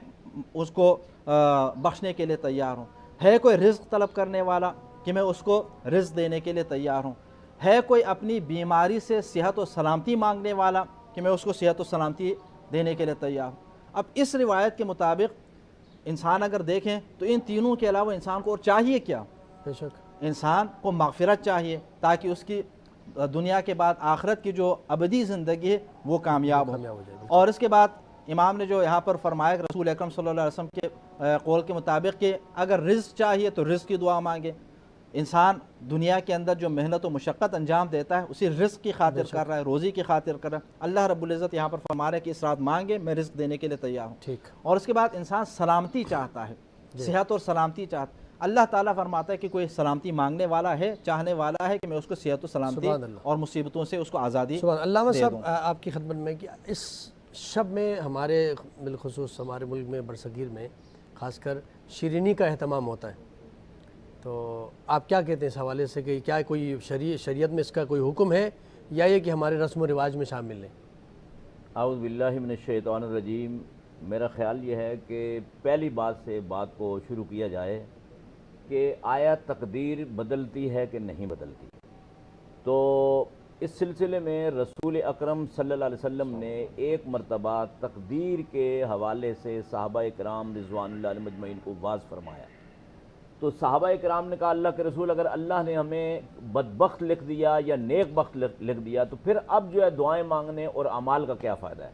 اس کو بخشنے کے لیے تیار ہوں، ہے کوئی رزق طلب کرنے والا کہ میں اس کو رزق دینے کے لیے تیار ہوں، ہے کوئی اپنی بیماری سے صحت و سلامتی مانگنے والا کہ میں اس کو صحت و سلامتی دینے کے لیے تیار ہوں۔ اب اس روایت کے مطابق انسان اگر دیکھیں تو ان تینوں کے علاوہ انسان کو اور چاہیے کیا؟ بے شک انسان کو مغفرت چاہیے تاکہ اس کی دنیا کے بعد آخرت کی جو ابدی زندگی ہے وہ کامیاب ہو جائے۔ اور اس کے بعد امام نے جو یہاں پر فرمایا کہ رسول اکرم صلی اللہ علیہ وسلم کے قول کے مطابق کہ اگر رزق چاہیے تو رزق کی دعا مانگے، انسان دنیا کے اندر جو محنت و مشقت انجام دیتا ہے اسی رزق کی خاطر کر رہا ہے، روزی کی خاطر کر رہا ہے، اللہ رب العزت یہاں پر فرما رہا ہے کہ اس رات مانگے میں رزق دینے کے لیے تیار ہوں۔ ٹھیک۔ اور اس کے بعد انسان سلامتی چاہتا ہے، صحت اور سلامتی چاہتا ہے، اللہ تعالیٰ فرماتا ہے کہ کوئی سلامتی مانگنے والا ہے، چاہنے والا ہے کہ میں اس کو صحت و سلامتی اور مصیبتوں سے اس کو آزادی سبحان اللہ۔ علامہ دے صاحب دوں۔ آپ کی خدمت میں کہ اس شب میں ہمارے بالخصوص ہمارے ملک میں برصغیر میں خاص کر شیرینی کا اہتمام ہوتا ہے، تو آپ کیا کہتے ہیں اس حوالے سے کہ کیا کوئی شریعت میں اس کا کوئی حکم ہے یا یہ کہ ہمارے رسم و رواج میں شامل ہے؟ اعوذ باللہ من الشیطان الرجیم۔ میرا خیال یہ ہے کہ پہلی بات سے بات کو شروع کیا جائے کہ آیا تقدیر بدلتی ہے کہ نہیں بدلتی؟ تو اس سلسلے میں رسول اکرم صلی اللہ علیہ وسلم نے ایک مرتبہ تقدیر کے حوالے سے صحابہ کرام رضوان اللہ علیہ مجمعین کو واضح فرمایا، تو صحابہ کرام نے کہا اللہ کے رسول اگر اللہ نے ہمیں بدبخت لکھ دیا یا نیک بخت لکھ دیا تو پھر اب جو ہے دعائیں مانگنے اور اعمال کا کیا فائدہ ہے؟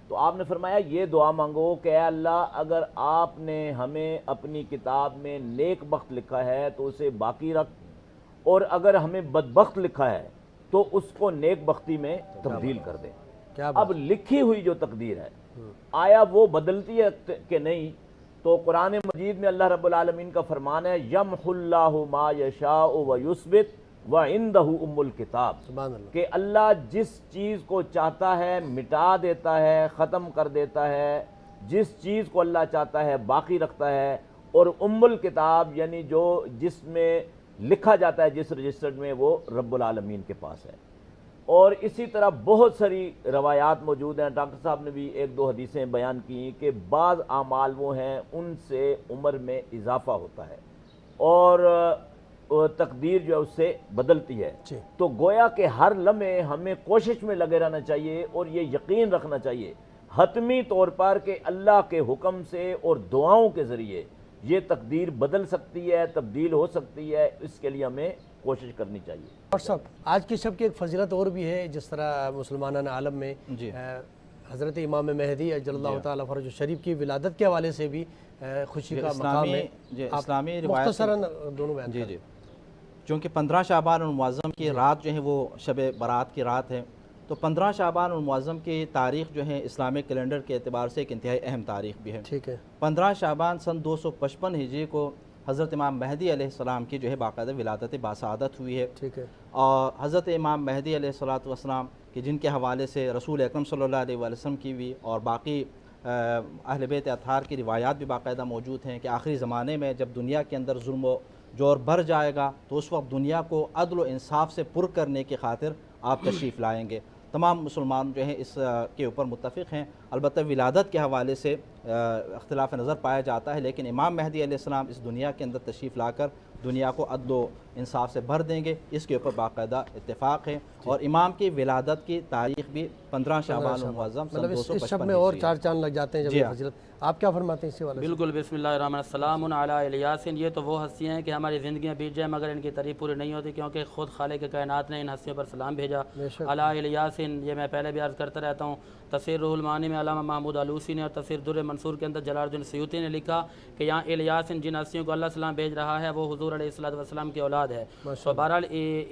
تو آپ نے فرمایا یہ دعا مانگو کہ اے اللہ اگر آپ نے ہمیں اپنی کتاب میں نیک بخت لکھا ہے تو اسے باقی رکھ، اور اگر ہمیں بدبخت لکھا ہے تو اس کو نیک بختی میں تبدیل کر دیں۔ اب لکھی ہوئی جو تقدیر ہے آیا وہ بدلتی ہے کہ نہیں؟ تو قرآن مجید میں اللہ رب العالمین کا فرمان ہے یمحو اللہ ما یشاء ویثبت وعندہ ام الکتاب، کہ اللہ جس چیز کو چاہتا ہے مٹا دیتا ہے، ختم کر دیتا ہے، جس چیز کو اللہ چاہتا ہے باقی رکھتا ہے، اور ام الکتاب یعنی جو جس میں لکھا جاتا ہے جس رجسٹر میں وہ رب العالمین کے پاس ہے۔ اور اسی طرح بہت ساری روایات موجود ہیں، ڈاکٹر صاحب نے بھی ایک دو حدیثیں بیان کی کہ بعض اعمال وہ ہیں ان سے عمر میں اضافہ ہوتا ہے اور تقدیر جو ہے اس سے بدلتی ہے۔ تو گویا کہ ہر لمحے ہمیں کوشش میں لگے رہنا چاہیے اور یہ یقین رکھنا چاہیے حتمی طور پر کہ اللہ کے حکم سے اور دعاؤں کے ذریعے یہ تقدیر بدل سکتی ہے، تبدیل ہو سکتی ہے، اس کے لیے ہمیں کوشش کرنی چاہیے۔ اور صاحب آج کی شب کی ایک فضیلت اور بھی ہے، جس طرح مسلمانان عالم میں جی حضرت امام مہدی اجل اللہ تعالیٰ فرج شریف کی ولادت کے حوالے سے بھی خوشی کا مقام ہے۔ اسلامی روایت مختصراً دونوں بیان جی جی چونکہ 15 شعبان المعظم کی رات جو ہے وہ شب برات کی رات ہے، تو 15 شعبان المعظم کی تاریخ جو ہے اسلامک کیلنڈر کے اعتبار سے ایک انتہائی اہم تاریخ بھی ہے۔ ٹھیک ہے۔ 15 شعبان سن 255 ہجری کو حضرت امام مہدی علیہ السلام کی جو ہے باقاعدہ ولادت باسعادت ہوئی ہے، ٹھیک ہے۔ اور حضرت امام مہدی علیہ السلام کہ جن کے حوالے سے رسول اکرم صلی اللہ علیہ وسلم کی بھی اور باقی اہل بیت اطہار کی روایات بھی باقاعدہ موجود ہیں کہ آخری زمانے میں جب دنیا کے اندر ظلم و جور بڑھ جائے گا تو اس وقت دنیا کو عدل و انصاف سے پر کرنے کی خاطر آپ تشریف لائیں گے۔ تمام مسلمان جو ہیں اس کے اوپر متفق ہیں، البتہ ولادت کے حوالے سے اختلاف نظر پایا جاتا ہے، لیکن امام مہدی علیہ السلام اس دنیا کے اندر تشریف لا کر دنیا کو عدل و انصاف سے بھر دیں گے، اس کے اوپر باقاعدہ اتفاق ہے۔ اور امام کی ولادت کی تاریخ بھی 15 شعبان المعظم سن مطلب اس 255 شب میں اور 4 چاند لگ جاتے ہیں جب جی یہ ہاں۔ فضیلت، آپ کیا فرماتے ہیں اس حوالے سے؟ بالکل، بسم اللہ الرحمن السلام علی الیاسین۔ یہ تو وہ ہستیاں ہیں کہ ہماری زندگیاں بیت جائیں مگر ان کی تعریف پوری نہیں ہوتی، کیونکہ خود خالق کائنات نے ان ہستیوں پر سلام بھیجا۔ علی الیاسین، یہ میں پہلے بھی عرض کرتا رہتا ہوں، تفسیر روح المعانی میں علامہ محمود آلوسی نے اور تفسیر در منصور کے اندر جلال الدین سیوطی نے لکھا کہ یہاں الیاسین جن ہستیوں کو اللہ سلام بھیج رہا ہے وہ حضور علیہ السلام کی اولاد ہے۔ تو بہرحال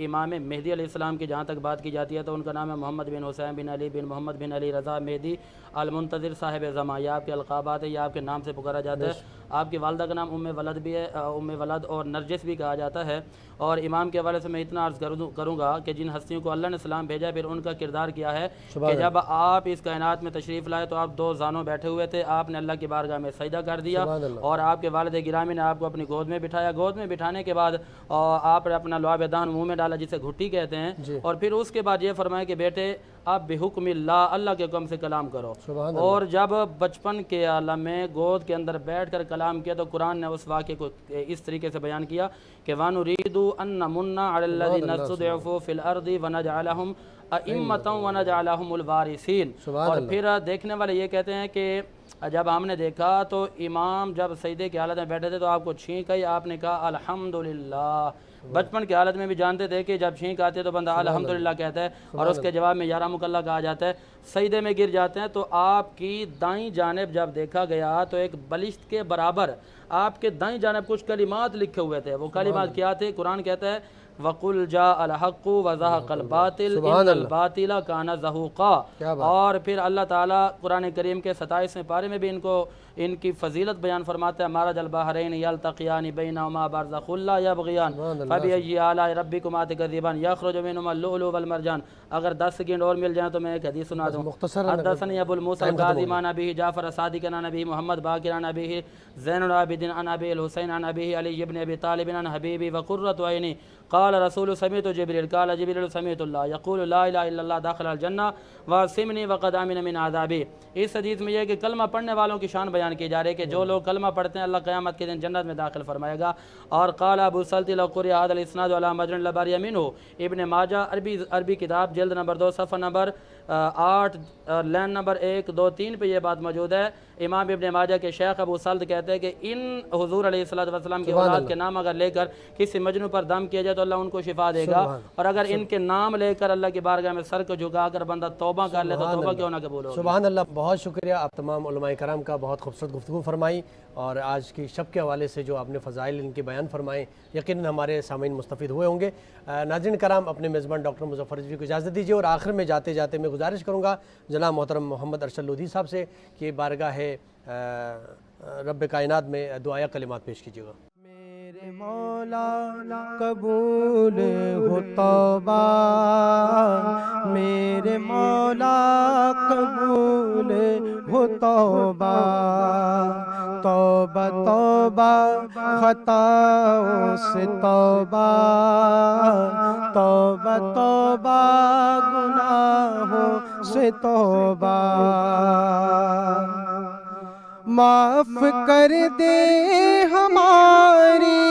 امام مہدی علیہ السلام کی جہاں تک بات کی جاتی ہے تو ان کا نام ہے محمد بن حسین بن علی بن محمد بن علی رضا مہدی المنتظر صاحب زماں، یہ آپ کے القابات ہے، یہ آپ کے نام سے پکارا جاتا ہے۔ آپ کی والدہ کا نام ام ولد بھی ہے، ام ولد اور نرجس بھی کہا جاتا ہے۔ اور امام کے حوالے سے میں اتنا عرض کروں گا کہ جن ہستیوں کو اللہ نے سلام بھیجا ہے پھر ان کا کردار کیا ہے کہ جب آپ اس کائنات میں تشریف لائے تو آپ 2 زانوں بیٹھے ہوئے تھے، آپ نے اللہ کی بارگاہ میں سجدہ کر دیا اور آپ کے والد گرامی نے آپ کو اپنی گود میں بٹھایا۔ گود میں بٹھانے کے بعد آپ نے اپنا لعاب دہن منہ میں ڈالا جسے گھٹی کہتے ہیں، اور پھر اس کے بعد یہ فرمایا کہ بیٹے آپ بحکم اللہ کے حکم سے کلام کرو۔ اور جب بچپن کے عالم میں گود کے اندر بیٹھ کر کلام کیا تو قرآن نے اس واقعے کو اس طریقے سے بیان کیا کہ وَنُرِيدُ أَن نَمُنَّ عَلَى الَّذِينَ اسْتُضْعِفُوا فِي الْأَرْضِ وَنَجْعَلَهُمْ أَئِمَّةً وَنَجْعَلَهُمُ الْوَارِثِينَ۔ اور پھر دیکھنے والے یہ کہتے ہیں کہ جب ہم نے دیکھا تو امام جب سجدے کی حالت میں بیٹھے تھے تو آپ کو چھینک آئی، آپ نے کہا الحمدللہ۔ بچپن کی حالت میں بھی جانتے تھے کہ جب چھینک آتی ہے تو بندہ الحمدللہ کہتا ہے اور اس کے جواب میں یارحمک اللہ کہا جاتا ہے۔ سجدے میں گر جاتے ہیں تو آپ کی دائیں جانب جب دیکھا گیا تو ایک بلشت کے برابر آپ کے دائیں جانب کچھ کلمات لکھے ہوئے تھے۔ وہ کلمات کیا تھے؟ قرآن کہتا ہے وَقُلْ جَاءَ الْحَقُّ وَزَهَقَ الْبَاطِلُ إِنَّ الْبَاطِلَ كَانَ زَهُوقًا۔ اور پھر اللہ تعالیٰ قرآن کریم کے 27ویں پارے میں بھی ان کی فضیلت بیان فرماتا ہے مَرَجَ الْبَحْرَيْنِ يَلْتَقِيَانِ بَيْنَهُمَا بَرْزَخٌ لَا يَبْغِيَانِ فَبِأَيِّ آلَاءِ رَبِّكُمَا تُكَذِّبَانِ يَخْرُجُ مِنْهُمَا اللُّؤْلُؤُ وَالْمَرْجَانُ۔ اگر 10 سیکنڈ اور مل جائیں تو میں ایک حدیث سنا دوں۔ حدثني ابو الموسى القاضي عن ابيه جعفر الصادق عن ابيه محمد باقر عن ابيه زين العابدين عن ابي الحسين عن ابيه علي بن ابي طالب عن حبيبي وقرة عيني قال رسول سمعت جبريل قال جبريل سمعت الله يقول لا اله الا الله داخل الجنة واسمني وقد امن من عذابي۔ اس حدیث میں یہ کہ کلمہ پڑھنے والوں کی شان بیان کی جا رہی ہے کہ جو لوگ کلمہ پڑھتے ہیں اللہ قیامت کے دن جنت میں داخل فرمائے گا۔ اور قال ابو سلط لو قرئ هذا الاسناد على مجرى لبرئ منه۔ ابن ماجہ عربی کتاب جلد نمبر 2 صفحہ نمبر 8 لین نمبر 1 2 3 پہ یہ بات موجود ہے۔ امام ابن ماجہ کے شیخ ابو سلط کہتے ہیں کہ ان حضور علیہ السلام کے اولاد کے نام اگر لے کر کسی مجنون پر دم کیا جائے تو اللہ ان کو شفا دے گا، اور اگر ان کے نام لے کر اللہ کی بارگاہ میں سر کو جھکا کر بندہ توبہ کر لے تو توبہ کیوں نہ قبول ہو۔ سبحان اللہ، بہت شکریہ آپ تمام علماء کرام کا، بہت خوبصورت گفتگو فرمائی، اور آج کی شب کے حوالے سے جو آپ نے فضائل ان کے بیان فرمائے یقیناً ہمارے سامعین مستفید ہوئے ہوں گے۔ ناظرین کرام، اپنے میزبان ڈاکٹر مظفر رضوی کو اجازت دیجیے، اور آخر میں جاتے جاتے میں گزارش کروں گا جناب محترم محمد ارشد لودھی صاحب سے کہ بارگاہ رب کائنات میں دعائیہ کلمات پیش کیجیے گا۔ میرے مولا قبول ہو توبہ، میرے مولا قبول ہو توبہ، توبہ توبہ خطاؤں سے توبہ، توبہ توبہ گناہوں سے توبہ، معاف کر دے ہماری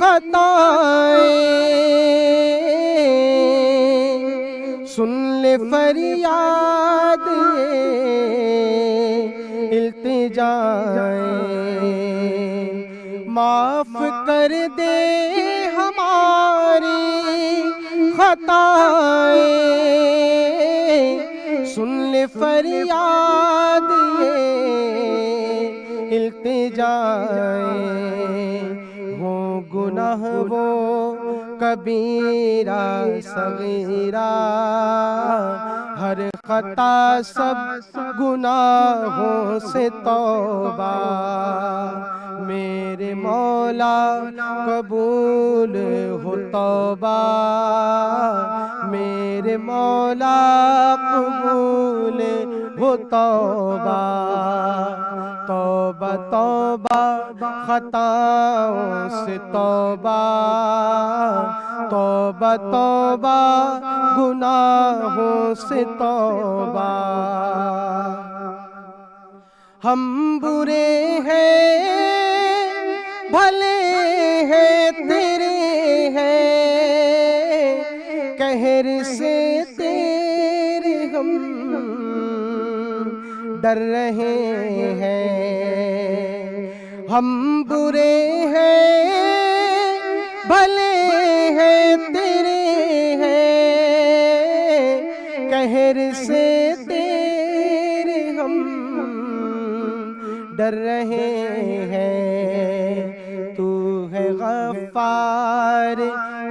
خطائیں، سن لے فریاد جائیں، معاف کر دے ہماری خطائیں، سن لے فریاد یہ التجائیں، ہو گناہ وہ کبیرہ صغیرہ، ہر خطا سب گناہوں سے توبہ، میرے مولا قبول ہو توبہ، میرے مولا قبول ہو توبہ، توبہ توبہ خطاؤں سے توبہ، توبہ توبہ گناہوں سے توبہ، ہم برے ہیں بھلے ہیں تیرے ہیں، قہر سے تیرے ہم ڈر رہے ہیں، ہم برے ہیں بھلے ہیں تیرے ہیں، قہر سے تیرے ہم ڈر رہے ہیں، تو ہے غفار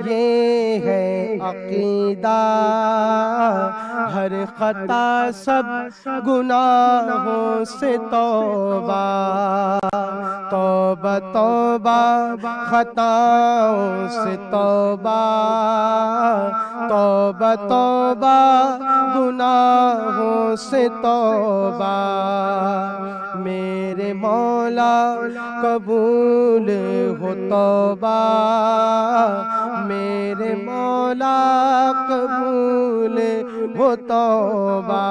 یہ ہے عقیدہ، ہر خطا سب گناہوں سے توبہ، توبہ توبہ خطاؤں سے توبہ، توبہ توبہ گناہوں سے توبہ، میرے مولا قبول ہو توبہ، میرے مولا قبول ہو توبہ،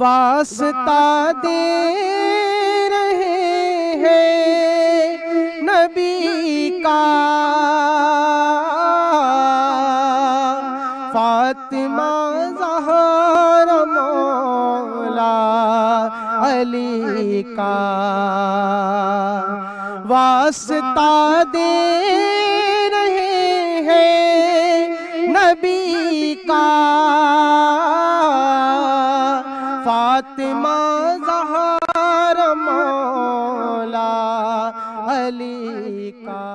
واسطہ دے رہے ہیں نبی کا، فاطمہ زہرا مولا علی کا، واسطہ دے رہے ہیں نبی کا، فاطمہ زہرا مولا علی کا۔